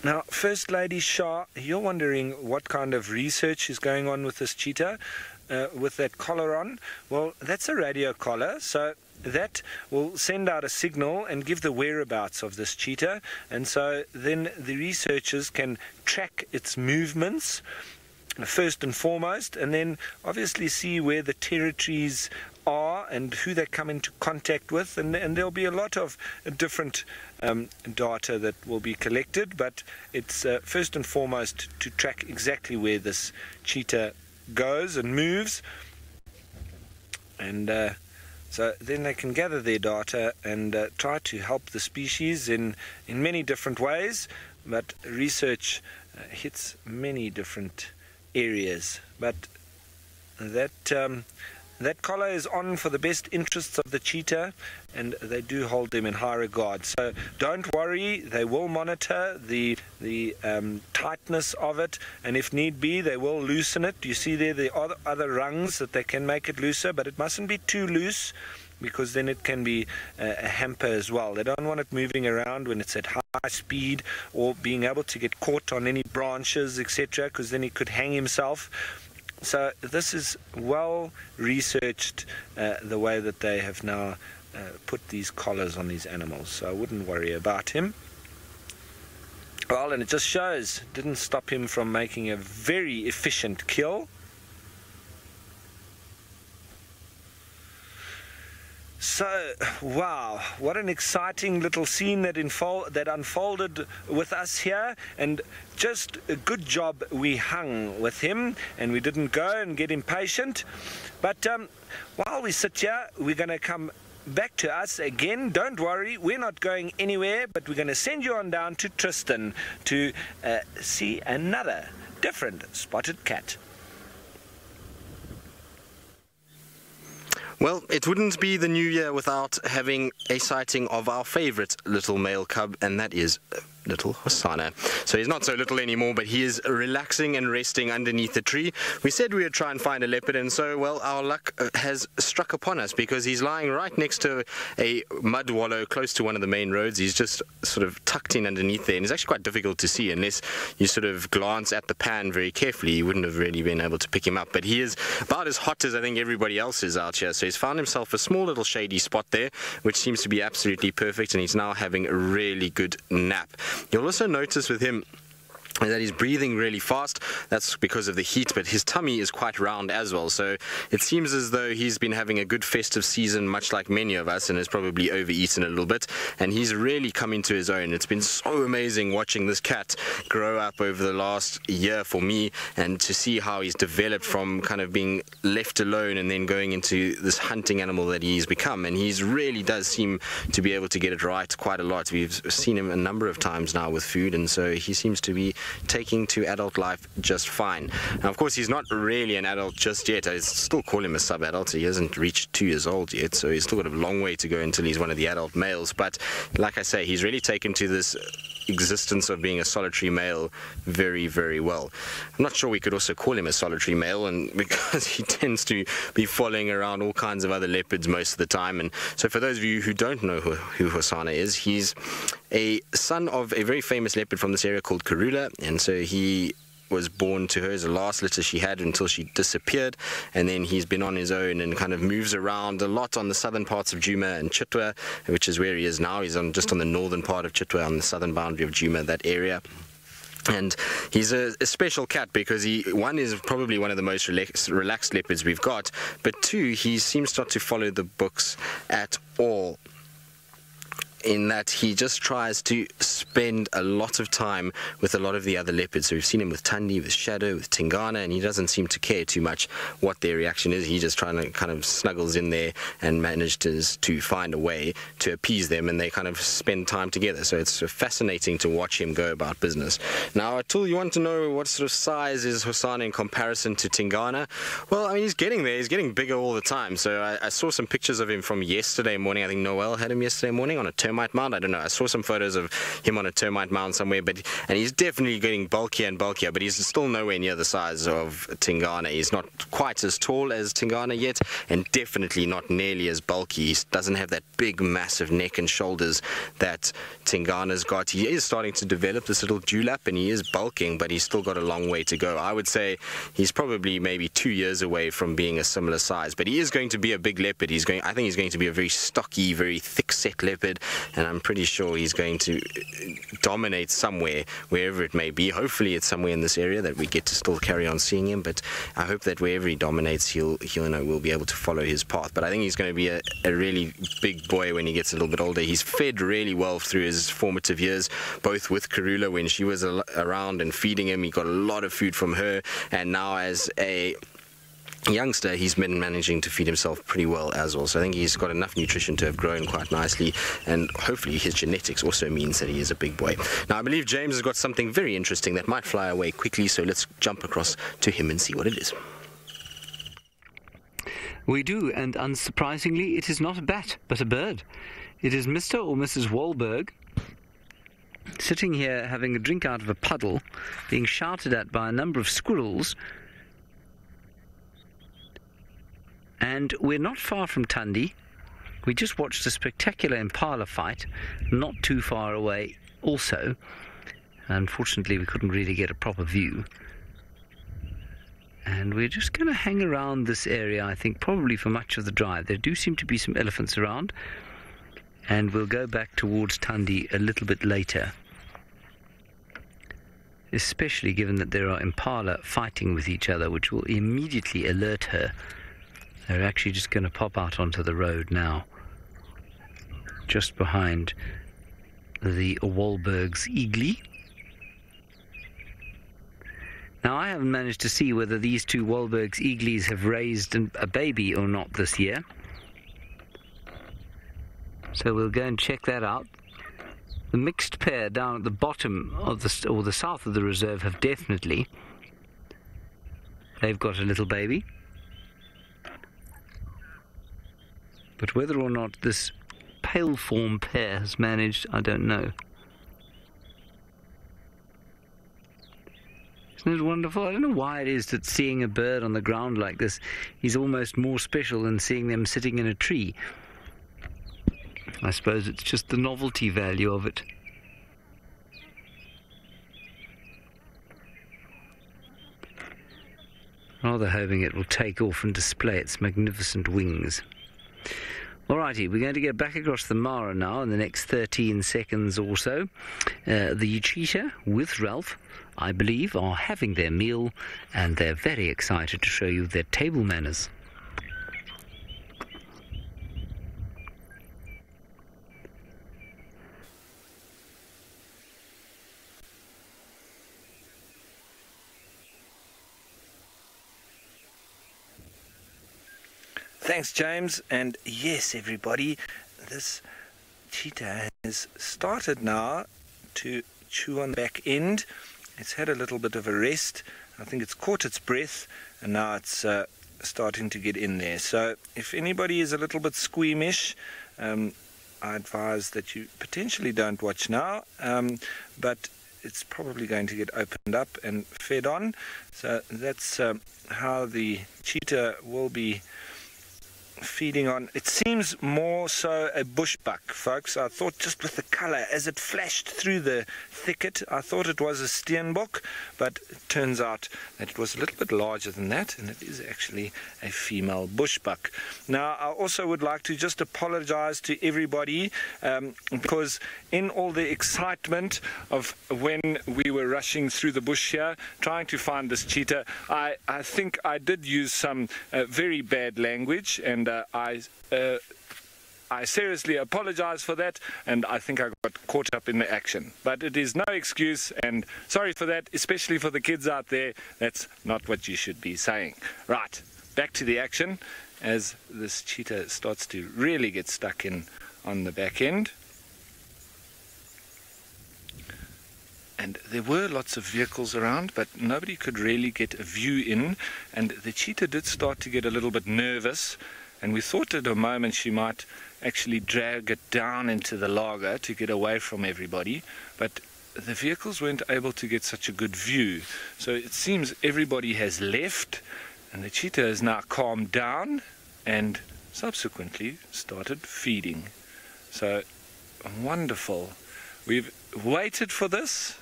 Now, First Lady Shah, you're wondering what kind of research is going on with this cheetah with that collar on. Well, that's a radio collar, so that will send out a signal and give the whereabouts of this cheetah, and so then the researchers can track its movements first and foremost, and then obviously see where the territories are and who they come into contact with, and there'll be a lot of different data that will be collected, but it's first and foremost to track exactly where this cheetah goes and moves, and so then they can gather their data and try to help the species in many different ways, but research hits many different areas. But that collar is on for the best interests of the cheetah, and they do hold them in high regard. So don't worry, they will monitor the tightness of it, and if need be, they will loosen it. You see there the other rungs that they can make it looser, but it mustn't be too loose, because then it can be a hamper as well. They don't want it moving around when it's at high speed, or being able to get caught on any branches, etc., because then he could hang himself. So this is well researched, the way that they have now put these collars on these animals, so I wouldn't worry about him. Well, and it just shows, didn't stop him from making a very efficient kill. So, wow, what an exciting little scene that unfolded with us here, and just a good job we hung with him and we didn't go and get impatient. But while we sit here, we're going to come back to us again. Don't worry, we're not going anywhere, but we're going to send you on down to Tristan to see another different spotted cat. Well, it wouldn't be the new year without having a sighting of our favorite little male cub, and that is little Husana. So he's not so little anymore, but he is relaxing and resting underneath the tree. We said we would try and find a leopard, and so, well, our luck has struck upon us, because he's lying right next to a mud wallow close to one of the main roads. He's just sort of tucked in underneath there, and it's actually quite difficult to see unless you sort of glance at the pan very carefully. You wouldn't have really been able to pick him up, but he is about as hot as I think everybody else is out here. So he's found himself a small little shady spot there, which seems to be absolutely perfect, and he's now having a really good nap. You'll also notice with him that he's breathing really fast. That's because of the heat, but his tummy is quite round as well, so it seems as though he's been having a good festive season, much like many of us, and has probably overeaten a little bit, and he's really come into his own. It's been so amazing watching this cat grow up over the last year for me, and to see how he's developed from kind of being left alone and then going into this hunting animal that he's become, and he really does seem to be able to get it right quite a lot. We've seen him a number of times now with food, and so he seems to be taking to adult life just fine. Now, of course, he's not really an adult just yet. I still call him a sub-adult. He hasn't reached 2 years old yet, so he's still got a long way to go until he's one of the adult males. But like I say, he's really taken to this existence of being a solitary male very, very well. I'm not sure we could also call him a solitary male, and because he tends to be following around all kinds of other leopards most of the time. And so for those of you who don't know who Husana is, he's a son of a very famous leopard from this area called Karula, and so he was born to her as the last litter she had until she disappeared, and then he's been on his own and kind of moves around a lot on the southern parts of Djuma and Cheetah, which is where he is now. He's just on the northern part of Cheetah, on the southern boundary of Djuma, that area. And he's a special cat because one is probably one of the most relaxed leopards we've got, but two, he seems not to follow the books at all, in that he just tries to spend a lot of time with a lot of the other leopards. So we've seen him with Tandy, with Shadow, with Tingana, and he doesn't seem to care too much what their reaction is. He's just trying to kind of snuggles in there and manages to find a way to appease them, and they kind of spend time together. So it's fascinating to watch him go about business. Now, Atul, you want to know what sort of size is Husana in comparison to Tingana? Well, I mean, he's getting there. He's getting bigger all the time. So I saw some pictures of him from yesterday morning. I think Noel had him yesterday morning on a termite mound. I don't know. I saw some photos of him on a termite mound somewhere, and he's definitely getting bulkier and bulkier, but he's still nowhere near the size of Tingana. He's not quite as tall as Tingana yet, and definitely not nearly as bulky. He doesn't have that big, massive neck and shoulders that Tingana's got. He is starting to develop this little dewlap, and he is bulking, but he's still got a long way to go. I would say he's probably maybe 2 years away from being a similar size, but he is going to be a big leopard. I think he's going to be a very stocky, very thick-set leopard, and I'm pretty sure he's going to dominate somewhere, wherever it may be. Hopefully it's somewhere in this area that we get to still carry on seeing him, but I hope that wherever he dominates, we'll be able to follow his path. But I think he's going to be a really big boy when he gets a little bit older. He's fed really well through his formative years, both with Karula when she was around and feeding him. He got a lot of food from her, and now as a youngster, he's been managing to feed himself pretty well as well. So I think he's got enough nutrition to have grown quite nicely, and hopefully his genetics also means that he is a big boy. Now I believe James has got something very interesting that might fly away quickly, so let's jump across to him and see what it is. We do, and unsurprisingly, it is not a bat, but a bird. It is Mr. or Mrs. Wahlberg, sitting here having a drink out of a puddle, being shouted at by a number of squirrels. And we're not far from Tandy. We just watched a spectacular impala fight, not too far away also. Unfortunately, we couldn't really get a proper view. And we're just going to hang around this area, I think, probably for much of the drive. There do seem to be some elephants around, and we'll go back towards Tandy a little bit later, especially given that there are impala fighting with each other, which will immediately alert her. They're actually just going to pop out onto the road now, just behind the Wahlberg's eagly. Now, I haven't managed to see whether these two Wahlberg's eaglies have raised a baby or not this year, so we'll go and check that out. The mixed pair down at the bottom of the south of the reserve have definitely. They've got a little baby. But whether or not this pale form pair has managed, I don't know. Isn't it wonderful? I don't know why it is that seeing a bird on the ground like this is almost more special than seeing them sitting in a tree. I suppose it's just the novelty value of it. Rather hoping it will take off and display its magnificent wings. Alrighty, we're going to get back across the Mara now in the next 13 seconds or so. The Cheetah with Ralph, I believe, are having their meal, and they're very excited to show you their table manners. Thanks, James. And yes, everybody, this cheetah has started now to chew on the back end. It's had a little bit of a rest. I think it's caught its breath, and now it's starting to get in there. So if anybody is a little bit squeamish, I advise that you potentially don't watch now, but it's probably going to get opened up and fed on. So that's how the cheetah will be feeding on. It seems more so a bushbuck, folks. I thought just with the color as it flashed through the thicket, I thought it was a steenbok, but it turns out that it was a little bit larger than that, and it is actually a female bushbuck. Now, I also would like to just apologize to everybody because in all the excitement of when we were rushing through the bush here trying to find this cheetah, I think I did use some very bad language, and I seriously apologize for that, and I think I got caught up in the action. But it is no excuse, and sorry for that, especially for the kids out there. That's not what you should be saying. Right, back to the action as this cheetah starts to really get stuck in on the back end. And there were lots of vehicles around, but nobody could really get a view in, and the cheetah did start to get a little bit nervous, and we thought at a moment she might actually drag it down into the laager to get away from everybody, but the vehicles weren't able to get such a good view. So it seems everybody has left, and the cheetah has now calmed down and subsequently started feeding. So wonderful. We've waited for this.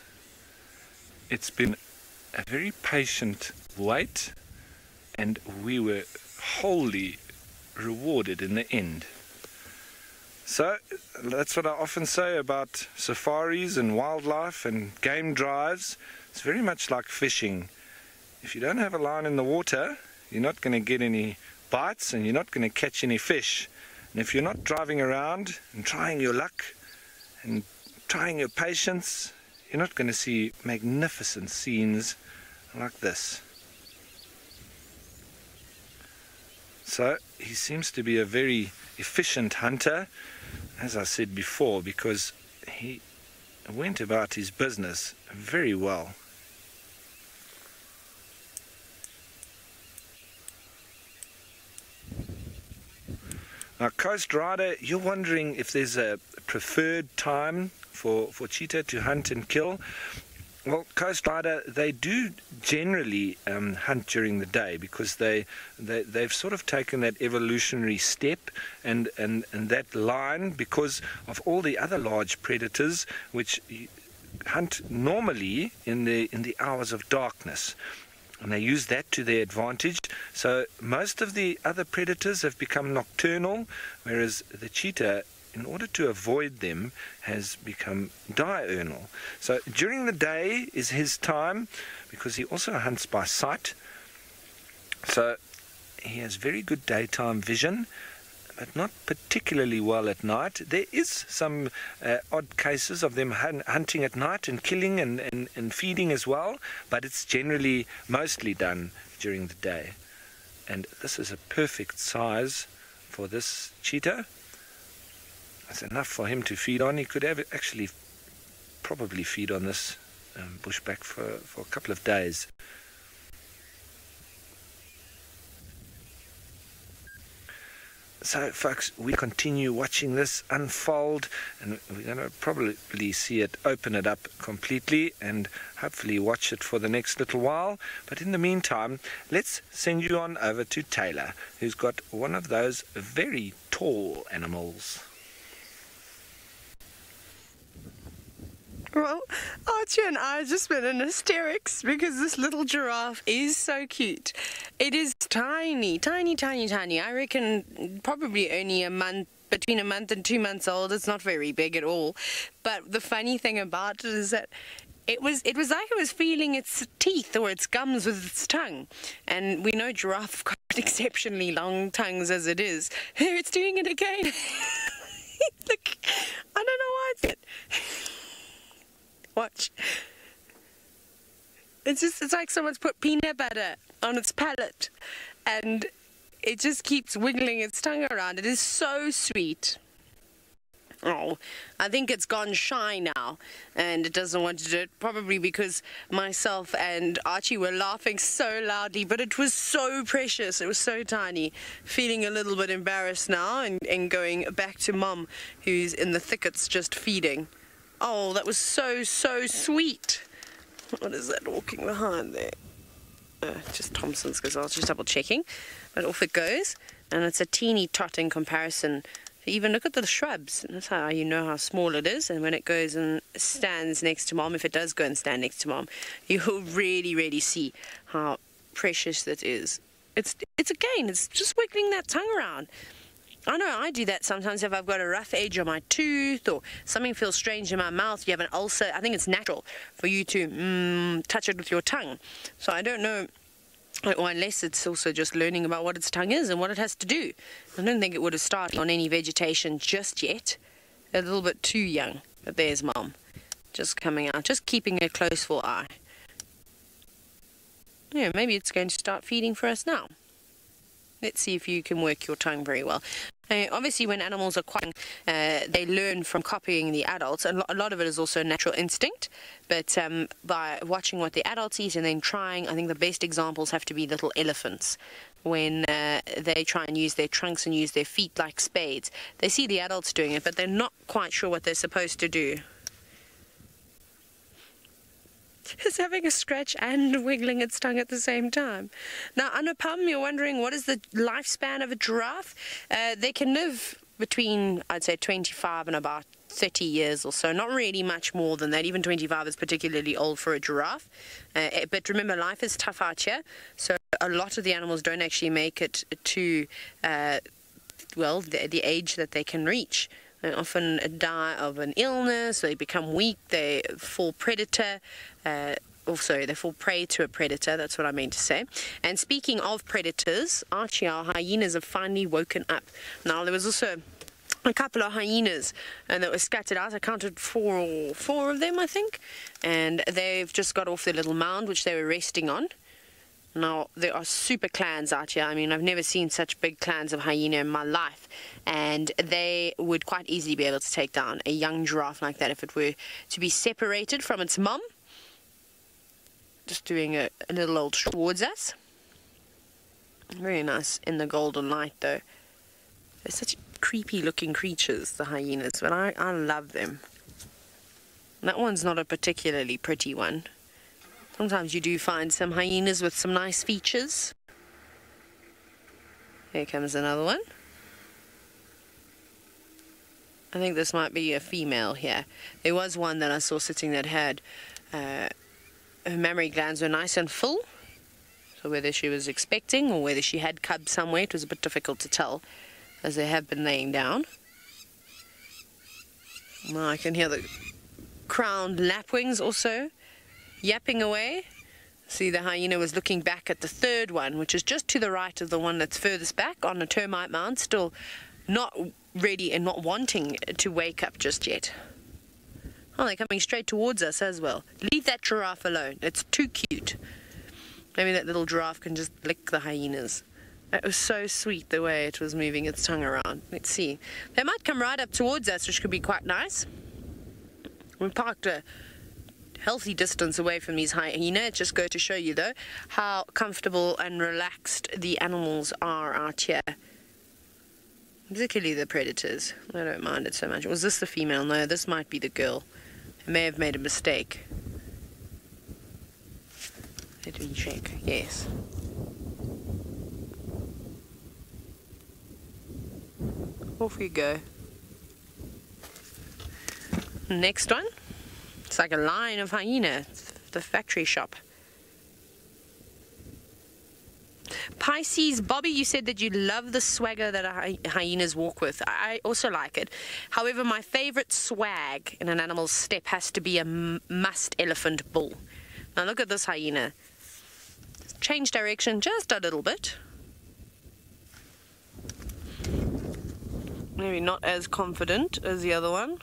It's been a very patient wait, and we were wholly rewarded in the end. So that's what I often say about safaris and wildlife and game drives. It's very much like fishing. If you don't have a line in the water, you're not going to get any bites and you're not going to catch any fish. And if you're not driving around and trying your luck and trying your patience, you're not going to see magnificent scenes like this. So he seems to be a very efficient hunter, as I said before, because he went about his business very well. Now, Coast Rider, you're wondering if there's a preferred time for cheetah to hunt and kill. Well, Coast Rider, they do generally hunt during the day because they've sort of taken that evolutionary step and that line because of all the other large predators which hunt normally in the hours of darkness. And they use that to their advantage. So most of the other predators have become nocturnal, whereas the cheetah, in order to avoid them, has become diurnal. So during the day is his time, because he also hunts by sight. So he has very good daytime vision, but not particularly well at night. There is some odd cases of them hunting at night and killing and feeding as well, but it's generally mostly done during the day. And this is a perfect size for this cheetah. That's enough for him to feed on. He could have actually probably feed on this bushback for a couple of days. So, folks, we continue watching this unfold, and we're going to probably see it, open it up completely, and hopefully watch it for the next little while. But in the meantime, let's send you on over to Taylor, who's got one of those very tall animals. Well, Archie and I have just been in hysterics because this little giraffe is so cute. It is tiny, tiny, tiny, tiny. I reckon probably only between a month and 2 months old. It's not very big at all. But the funny thing about it is that it was like it was feeling its teeth or its gums with its tongue. And we know giraffe have got exceptionally long tongues as it is. Here, it's doing it again. Look, I don't know why it's it. Watch. It's like someone's put peanut butter on its palate and it just keeps wiggling its tongue around. It is so sweet. Oh, I think it's gone shy now and it doesn't want to do it, probably because myself and Archie were laughing so loudly, but it was so precious. It was so tiny. Feeling a little bit embarrassed now and going back to Mum, who's in the thickets just feeding. Oh, that was so, so sweet. What is that walking behind there? Just Thompson's, because I was just double checking. But off it goes. And it's a teeny tot in comparison. Even look at the shrubs. And that's how you know how small it is. And when it goes and stands next to Mom, if it does go and stand next to Mom, you'll really, really see how precious that is. It's again, it's just wiggling that tongue around. I know I do that sometimes if I've got a rough edge on my tooth or something feels strange in my mouth, you have an ulcer. I think it's natural for you to touch it with your tongue. So I don't know, or unless it's also just learning about what its tongue is and what it has to do. I don't think it would have started on any vegetation just yet. A little bit too young. But there's Mom, just coming out, just keeping a close full eye. Yeah, maybe it's going to start feeding for us now. Let's see if you can work your tongue very well. Obviously, when animals are quite young, they learn from copying the adults. A lot of it is also natural instinct, but by watching what the adults eat and then trying, I think the best examples have to be little elephants. When they try and use their trunks and use their feet like spades, they see the adults doing it, but they're not quite sure what they're supposed to do. It's having a scratch and wiggling its tongue at the same time. Now, Anupam, you're wondering what is the lifespan of a giraffe? They can live between, I'd say, 25 and about 30 years or so. Not really much more than that. Even 25 is particularly old for a giraffe. But remember, life is tough out here. So a lot of the animals don't actually make it to, well, the age that they can reach. They often die of an illness, they become weak, they fall predator, they fall prey to a predator, that's what I mean to say. And speaking of predators, Archie, our hyenas have finally woken up. Now, there was also a couple of hyenas that were scattered out. I counted four of them, I think. And they've just got off their little mound, which they were resting on. Now, there are super clans out here. I mean, I've never seen such big clans of hyena in my life. And they would quite easily be able to take down a young giraffe like that if it were to be separated from its mum. Just doing a little old towards us. Very nice in the golden light, though. They're such creepy looking creatures, the hyenas, but I love them. That one's not a particularly pretty one. Sometimes you do find some hyenas with some nice features. Here comes another one. I think this might be a female here. There was one that I saw sitting that had her mammary glands were nice and full. So whether she was expecting or whether she had cubs somewhere, it was a bit difficult to tell, as they have been laying down. Now I can hear the crowned lapwings also yapping away. See, the hyena was looking back at the third one, which is just to the right of the one that's furthest back on a termite mound, still not ready and not wanting to wake up just yet. Oh, they're coming straight towards us as well. Leave that giraffe alone. It's too cute. Maybe that little giraffe can just lick the hyenas. It was so sweet the way it was moving its tongue around. Let's see. They might come right up towards us, which could be quite nice. We parked a healthy distance away from these hyenas. Just go to show you, though, how comfortable and relaxed the animals are out here. Particularly the predators. I don't mind it so much. Was this the female? No, this might be the girl. I may have made a mistake. Let me check. Yes. Off we go. Next one. It's like a line of hyena. The factory shop. Pisces, Bobby, you said that you love the swagger that hyenas walk with. I also like it. However, my favorite swag in an animal's step has to be a musk elephant bull. Now look at this hyena. Change direction just a little bit. Maybe not as confident as the other one.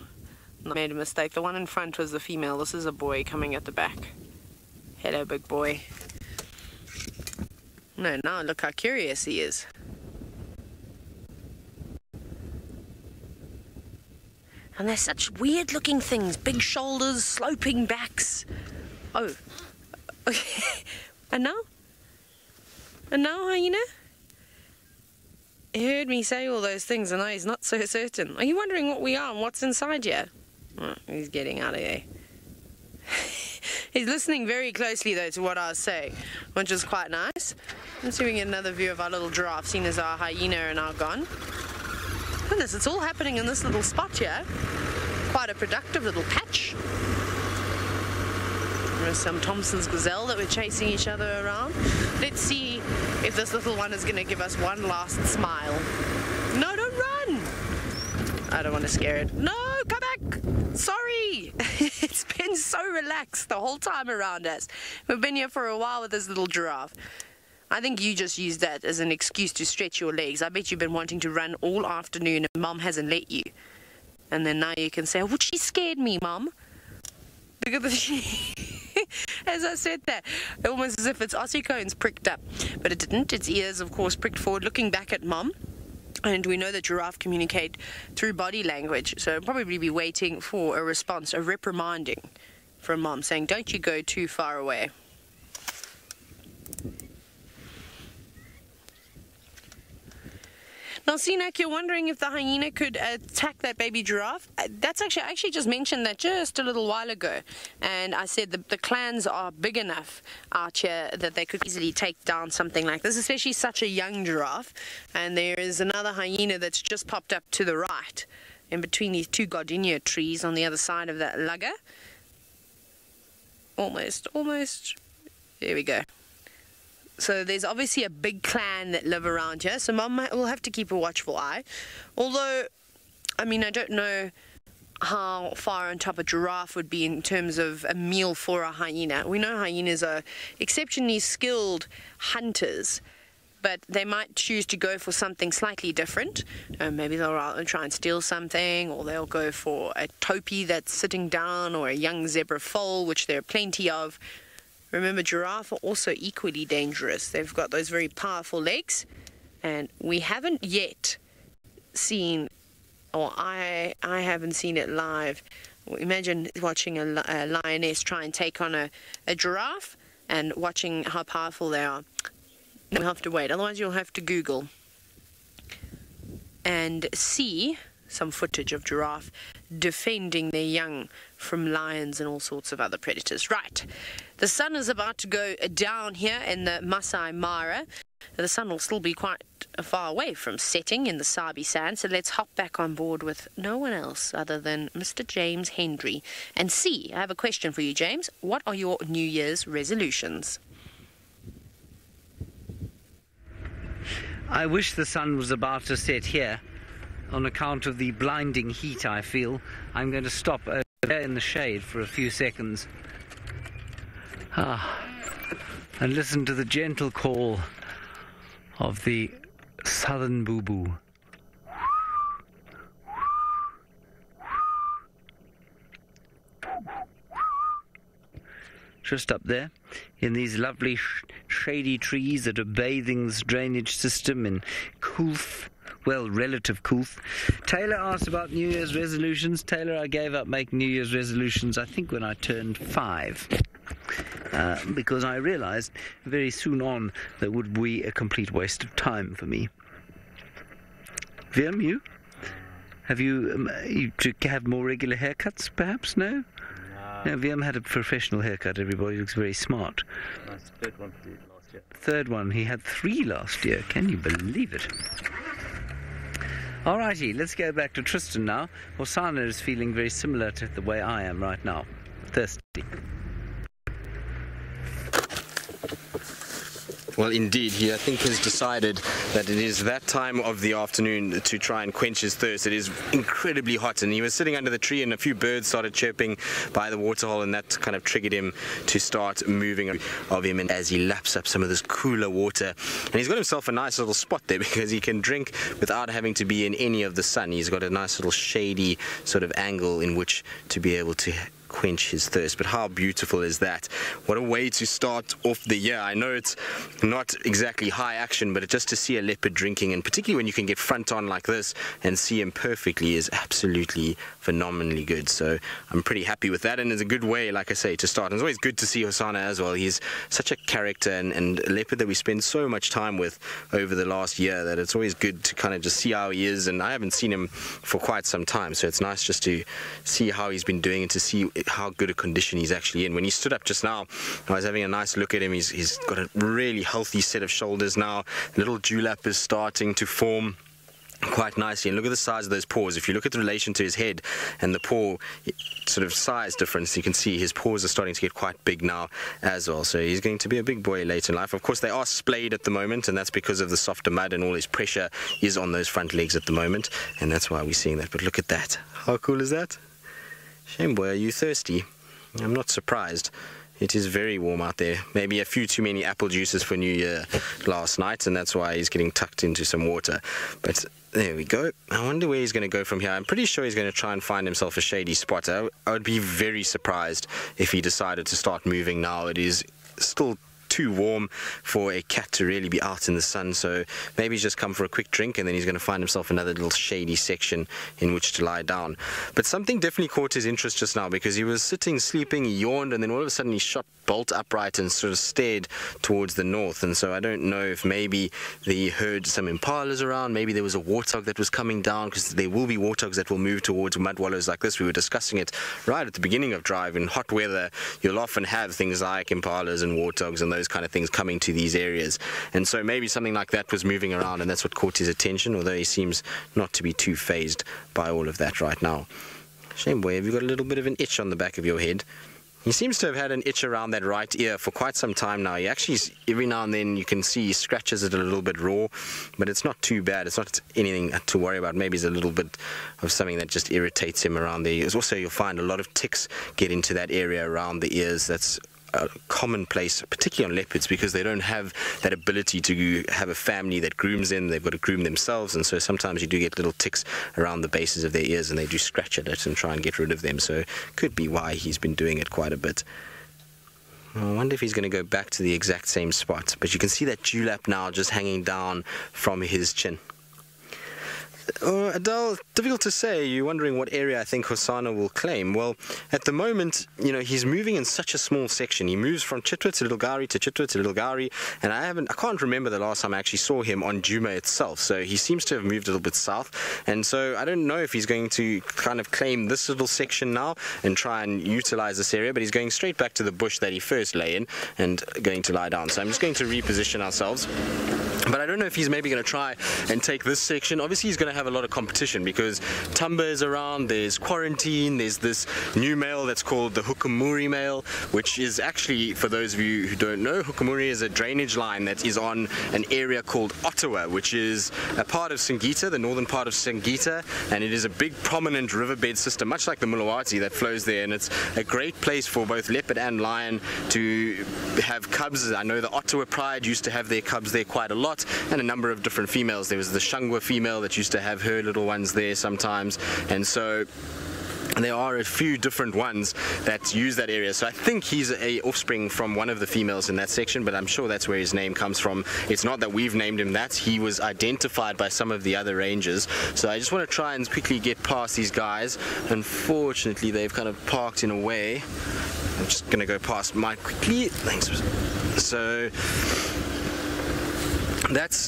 I made a mistake. The one in front was the female. This is a boy coming at the back. Hello, big boy. No, now look how curious he is. And they're such weird looking things. Big shoulders, sloping backs. Oh. And now? And now, hyena? He heard me say all those things and now he's not so certain. Are you wondering what we are and what's inside here? Oh, he's getting out of here. He's listening very closely, though, to what I was saying, which is quite nice. Let's see if we can get another view of our little giraffe, seeing as our hyena are now gone. Goodness, it's all happening in this little spot here. Quite a productive little patch. There's some Thompson's gazelle that we're chasing each other around. Let's see if this little one is going to give us one last smile. No, don't run! I don't want to scare it. No, come back! Sorry! It's been so relaxed the whole time around us. We've been here for a while with this little giraffe. I think you just used that as an excuse to stretch your legs. I bet you've been wanting to run all afternoon and Mom hasn't let you. And then now you can say, oh, she scared me, Mom. Look at the... as I said that, almost as if its ossicones pricked up. But it didn't. Its ears, of course, pricked forward, looking back at Mom. And we know that giraffe communicate through body language, so it'll probably be waiting for a response, a reprimanding from Mom, saying, don't you go too far away. Now, Sinak, you're wondering if the hyena could attack that baby giraffe. I actually just mentioned that just a little while ago. And I said the clans are big enough out here that they could easily take down something like this, especially such a young giraffe. And there is another hyena that's just popped up to the right, in between these two gardenia trees on the other side of that lugger. Almost. There we go. So there's obviously a big clan that live around here, so Mom will have to keep a watchful eye. Although, I mean, I don't know how far on top a giraffe would be in terms of a meal for a hyena. We know hyenas are exceptionally skilled hunters, but they might choose to go for something slightly different. Maybe they'll try and steal something, or they'll go for a topi that's sitting down, or a young zebra foal, which there are plenty of. Remember, giraffe are also equally dangerous. They've got those very powerful legs, and we haven't yet seen, or I haven't seen it live. Imagine watching a lioness try and take on a giraffe and watching how powerful they are. You'll have to wait, otherwise you'll have to Google and see some footage of giraffe defending their young from lions and all sorts of other predators. Right, the sun is about to go down here in the Maasai Mara. The sun will still be quite far away from setting in the Sabi Sand, so let's hop back on board with no one else other than Mr. James Hendry and see. I have a question for you, James. What are your New Year's resolutions? I wish the sun was about to set here. On account of the blinding heat I feel, I'm going to stop over there in the shade for a few seconds. And listen to the gentle call of the southern boo-boo. Just up there, in these lovely shady trees that are bathing this drainage system in coolth. Well, relative coolth. Taylor asked about New Year's resolutions. Taylor, I gave up making New Year's resolutions, I think, when I turned 5. Because I realized very soon on that would be a complete waste of time for me. Virm, you? Have you to have more regular haircuts, perhaps? No? No, Virm had a professional haircut. Everybody looks very smart. Nice third one for you last year. Third one. He had 3 last year. Can you believe it? Alrighty, let's go back to Tristan now. Husana is feeling very similar to the way I am right now. Thirsty. Well, indeed, he, I think, has decided that it is that time of the afternoon to try and quench his thirst. It is incredibly hot, and he was sitting under the tree, and a few birds started chirping by the waterhole, and that kind of triggered him to start moving of him. And as he laps up some of this cooler water, and he's got himself a nice little spot there because he can drink without having to be in any of the sun. He's got a nice little shady sort of angle in which to be able to quench his thirst. But how beautiful is that? What a way to start off the year. I know it's not exactly high action, but just to see a leopard drinking, and particularly when you can get front on like this and see him perfectly, is absolutely phenomenally good. So I'm pretty happy with that, and it's a good way, like I say, to start. And it's always good to see Husana as well. He's such a character and a leopard that we spend so much time with over the last year that it's always good to kind of just see how he is. And I haven't seen him for quite some time, so it's nice just to see how he's been doing and to see how good a condition he's actually in. When he stood up just now, I was having a nice look at him. He's got a really healthy set of shoulders now. Little dewlap is starting to form quite nicely, and look at the size of those paws. If you look at the relation to his head and the paw sort of size difference, you can see his paws are starting to get quite big now as well. So he's going to be a big boy later in life. Of course, they are splayed at the moment, and that's because of the softer mud, and all his pressure is on those front legs at the moment, and that's why we're seeing that. But look at that. How cool is that? Shame boy, are you thirsty? I'm not surprised. It is very warm out there. Maybe a few too many apple juices for New Year last night, and that's why he's getting tucked into some water. But there we go. I wonder where he's going to go from here. I'm pretty sure he's going to try and find himself a shady spot. I would be very surprised if he decided to start moving now. It is still too warm for a cat to really be out in the sun, so maybe he's just come for a quick drink and then he's going to find himself another little shady section in which to lie down. But something definitely caught his interest just now, because he was sitting sleeping, he yawned, and then all of a sudden he shot bolt upright and sort of stared towards the north. And so I don't know if maybe he heard some impalas around, maybe there was a warthog that was coming down, because there will be warthogs that will move towards mud wallows like this. We were discussing it right at the beginning of drive. In hot weather, you'll often have things like impalas and warthogs and those kind of things coming to these areas, and so maybe something like that was moving around, and that's what caught his attention, although he seems not to be too fazed by all of that right now. Shame boy, have you got a little bit of an itch on the back of your head? He seems to have had an itch around that right ear for quite some time now. He actually, every now and then you can see he scratches it a little bit raw, but it's not too bad. It's not anything to worry about. Maybe it's a little bit of something that just irritates him around the ears. Also, you'll find a lot of ticks get into that area around the ears. That's a commonplace, particularly on leopards, because they don't have that ability to have a family that grooms them. They've got to groom themselves, and so sometimes you do get little ticks around the bases of their ears, and they do scratch at it and try and get rid of them. So could be why he's been doing it quite a bit. I wonder if he's going to go back to the exact same spot, but you can see that dewlap now just hanging down from his chin. Adele, difficult to say. You're wondering what area I think Husana will claim. Well, at the moment, you know, he's moving in such a small section. He moves from Cheetah to Little Gari to Cheetah to Little Gari, and I can't remember the last time I actually saw him on Djuma itself. So he seems to have moved a little bit south, and so I don't know if he's going to kind of claim this little section now and try and utilize this area, but he's going straight back to the bush that he first lay in and going to lie down. So I'm just going to reposition ourselves. But I don't know if he's maybe going to try and take this section. Obviously, he's going to have a lot of competition because Tumba is around, there's Quarantine, there's this new male that's called the Hukamuri male, which is actually, for those of you who don't know, Hukamuri is a drainage line that is on an area called Ottawa, which is a part of Singita, the northern part of Singita, and it is a big prominent riverbed system, much like the Mulawati that flows there, and it's a great place for both leopard and lion to have cubs. I know the Ottawa Pride used to have their cubs there quite a lot, and a number of different females. There was the Shangwa female that used to have her little ones there sometimes, and so there are a few different ones that use that area. So I think he's a offspring from one of the females in that section, but I'm sure that's where his name comes from. It's not that we've named him that. He was identified by some of the other rangers. So I just want to try and quickly get past these guys. Unfortunately, they've kind of parked in a way. I'm just going to go past Mike quickly. Thanks. So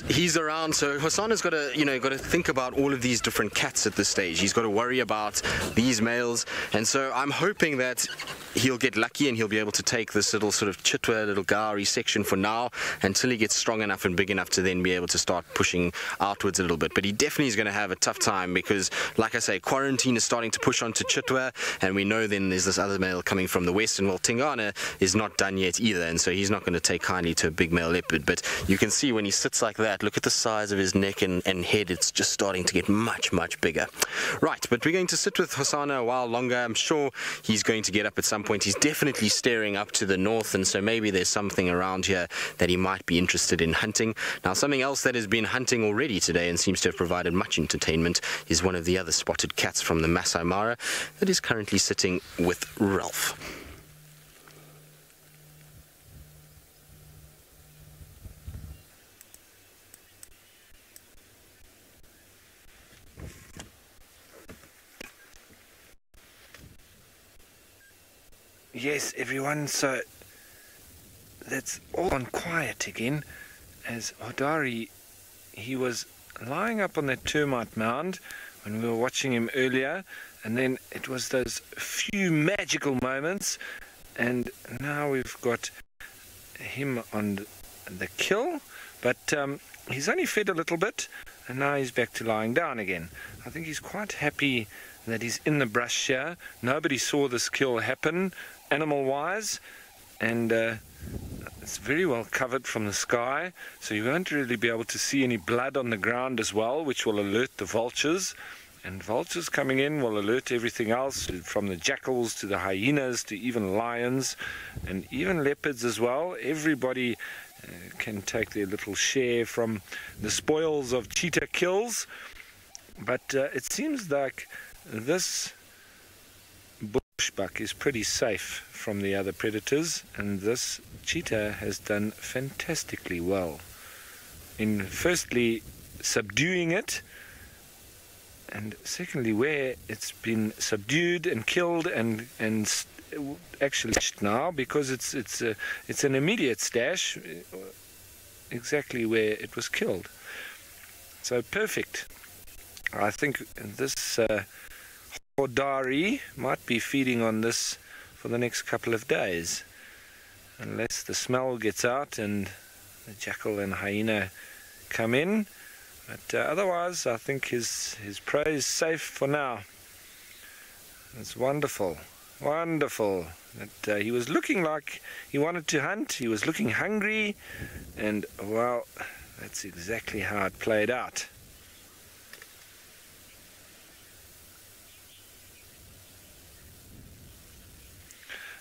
he's around. So Husana's got to think about all of these different cats at this stage. He's got to worry about these males, and so I'm hoping that he'll get lucky and he'll be able to take this little sort of Chitwa, little Gari section for now until he gets strong enough and big enough to then be able to start pushing outwards a little bit. But he definitely is going to have a tough time because, like I say, Quarantine is starting to push onto Chitwa, and we know then there's this other male coming from the west, and well, Tingana is not done yet either, and so he's not going to take kindly to a big male leopard. But you can see when he sits like that, look at the size of his neck and head, it's just starting to get much, much bigger. Right, but we're going to sit with Husana a while longer. I'm sure he's going to get up at some point. He's definitely staring up to the north, and so maybe there's something around here that he might be interested in hunting. Now, something else that has been hunting already today and seems to have provided much entertainment is one of the other spotted cats from the Maasai Mara that is currently sitting with Ralph. Yes, everyone, so that's all gone quiet again, as Hodari, he was lying up on that termite mound when we were watching him earlier, and then it was those few magical moments, and now we've got him on the kill, but he's only fed a little bit, and now he's back to lying down again. I think he's quite happy that he's in the brush here. Nobody saw this kill happen animal-wise, and it's very well covered from the sky, so you won't really be able to see any blood on the ground as well, which will alert the vultures. And vultures coming in will alert everything else, from the jackals to the hyenas to even lions and even leopards as well. Everybody can take their little share from the spoils of cheetah kills. But it seems like this bushbuck is pretty safe from the other predators, and this cheetah has done fantastically well in firstly subduing it, and secondly where it's been subdued and killed and actually now, because it's an immediate stash exactly where it was killed. So perfect. I think this Hodari might be feeding on this for the next couple of days, unless the smell gets out and the jackal and hyena come in. But otherwise, I think his prey is safe for now. It's wonderful, wonderful. That he was looking like he wanted to hunt. He was looking hungry, and well, that's exactly how it played out.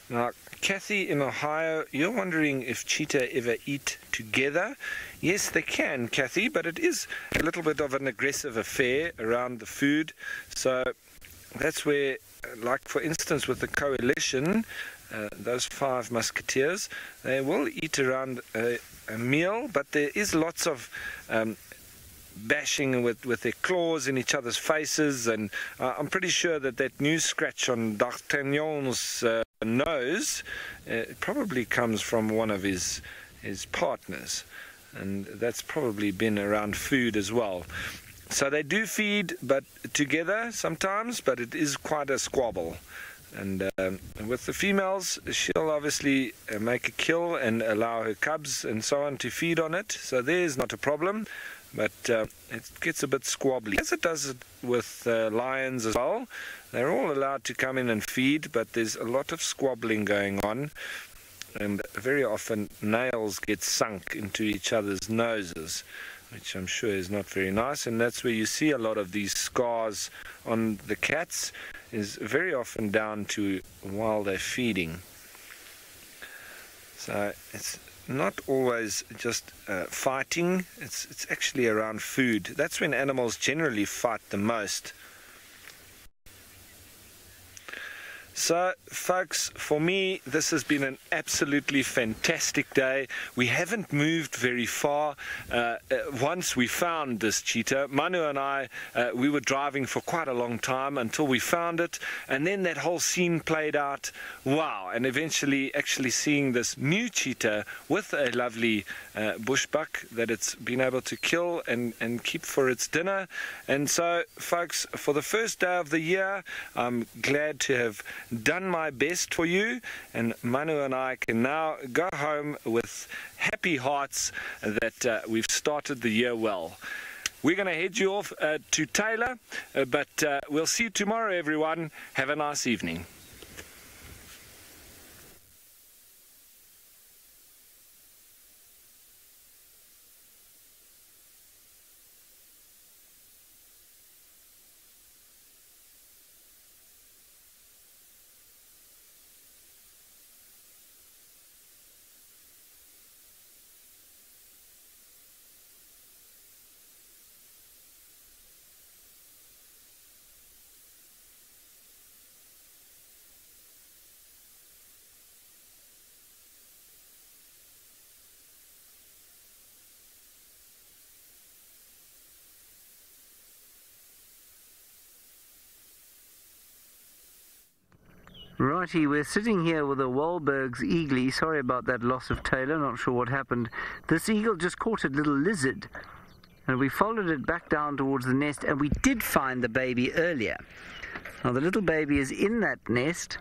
Now, Kathy in Ohio, you're wondering if cheetah ever eat together. Yes, they can, Kathy, but it is a little bit of an aggressive affair around the food. So that's where, like for instance with the coalition, those 5 musketeers, they will eat around a meal, but there is lots of bashing with their claws in each other's faces, and I'm pretty sure that new scratch on D'Artagnan's nose probably comes from one of his partners, and that's probably been around food as well. So they do feed, but together sometimes, but it is quite a squabble. And with the females, she'll obviously make a kill and allow her cubs and so on to feed on it, so there's not a problem. But it gets a bit squabbly, as it does with lions as well. They're all allowed to come in and feed, but there's a lot of squabbling going on, and very often nails get sunk into each other's noses, which I'm sure is not very nice. And that's where you see a lot of these scars on the cats, is very often down to while they're feeding. So it's not always just fighting, it's actually around food. That's when animals generally fight the most. So, folks, for me, this has been an absolutely fantastic day. We haven't moved very far. Once we found this cheetah, Manu and I, we were driving for quite a long time until we found it, and then that whole scene played out. Wow! And eventually actually seeing this new cheetah with a lovely bushbuck that it's been able to kill and keep for its dinner. And so, folks, for the first day of the year, I'm glad to have done my best for you, and Manu and I can now go home with happy hearts that we've started the year well. We're going to head you off to Taylor, but we'll see you tomorrow, everyone. Have a nice evening. Righty, we're sitting here with a Wahlberg's eagle. Sorry about that loss of Taylor, not sure what happened. This eagle just caught a little lizard, and we followed it back down towards the nest, and we did find the baby earlier. Now the little baby is in that nest.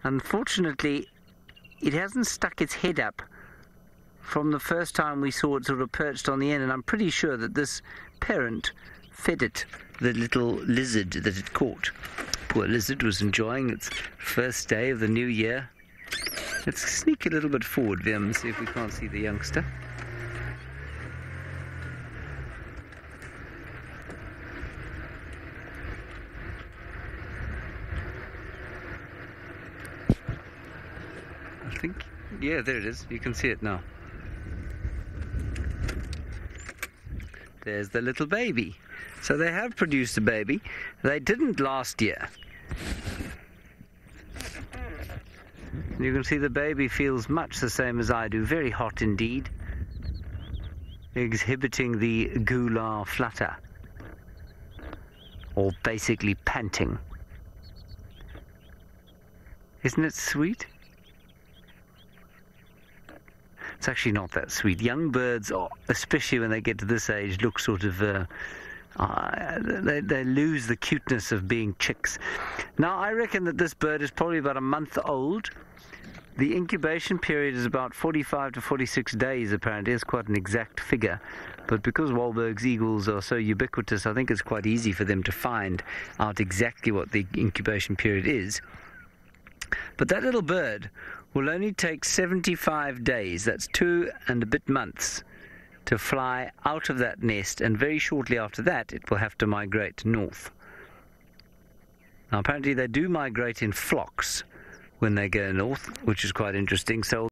Unfortunately, it hasn't stuck its head up from the first time we saw it sort of perched on the end, and I'm pretty sure that this parent fed it the little lizard that it caught. Poor lizard was enjoying its first day of the new year. Let's sneak a little bit forward, Vim, and see if we can't see the youngster. Yeah, there it is. You can see it now. There's the little baby. So they have produced a baby. They didn't last year. You can see the baby feels much the same as I do. Very hot indeed. Exhibiting the gular flutter. Or basically panting. Isn't it sweet? It's actually not that sweet. Young birds, especially when they get to this age, look sort of... they lose the cuteness of being chicks. Now, I reckon that this bird is probably about a month old. The incubation period is about 45 to 46 days, apparently. It's quite an exact figure. But because Wahlberg's eagles are so ubiquitous, I think it's quite easy for them to find out exactly what the incubation period is. But that little bird will only take 75 days, that's 2 and a bit months, to fly out of that nest, and very shortly after that it will have to migrate north. Now apparently they do migrate in flocks when they go north, which is quite interesting. So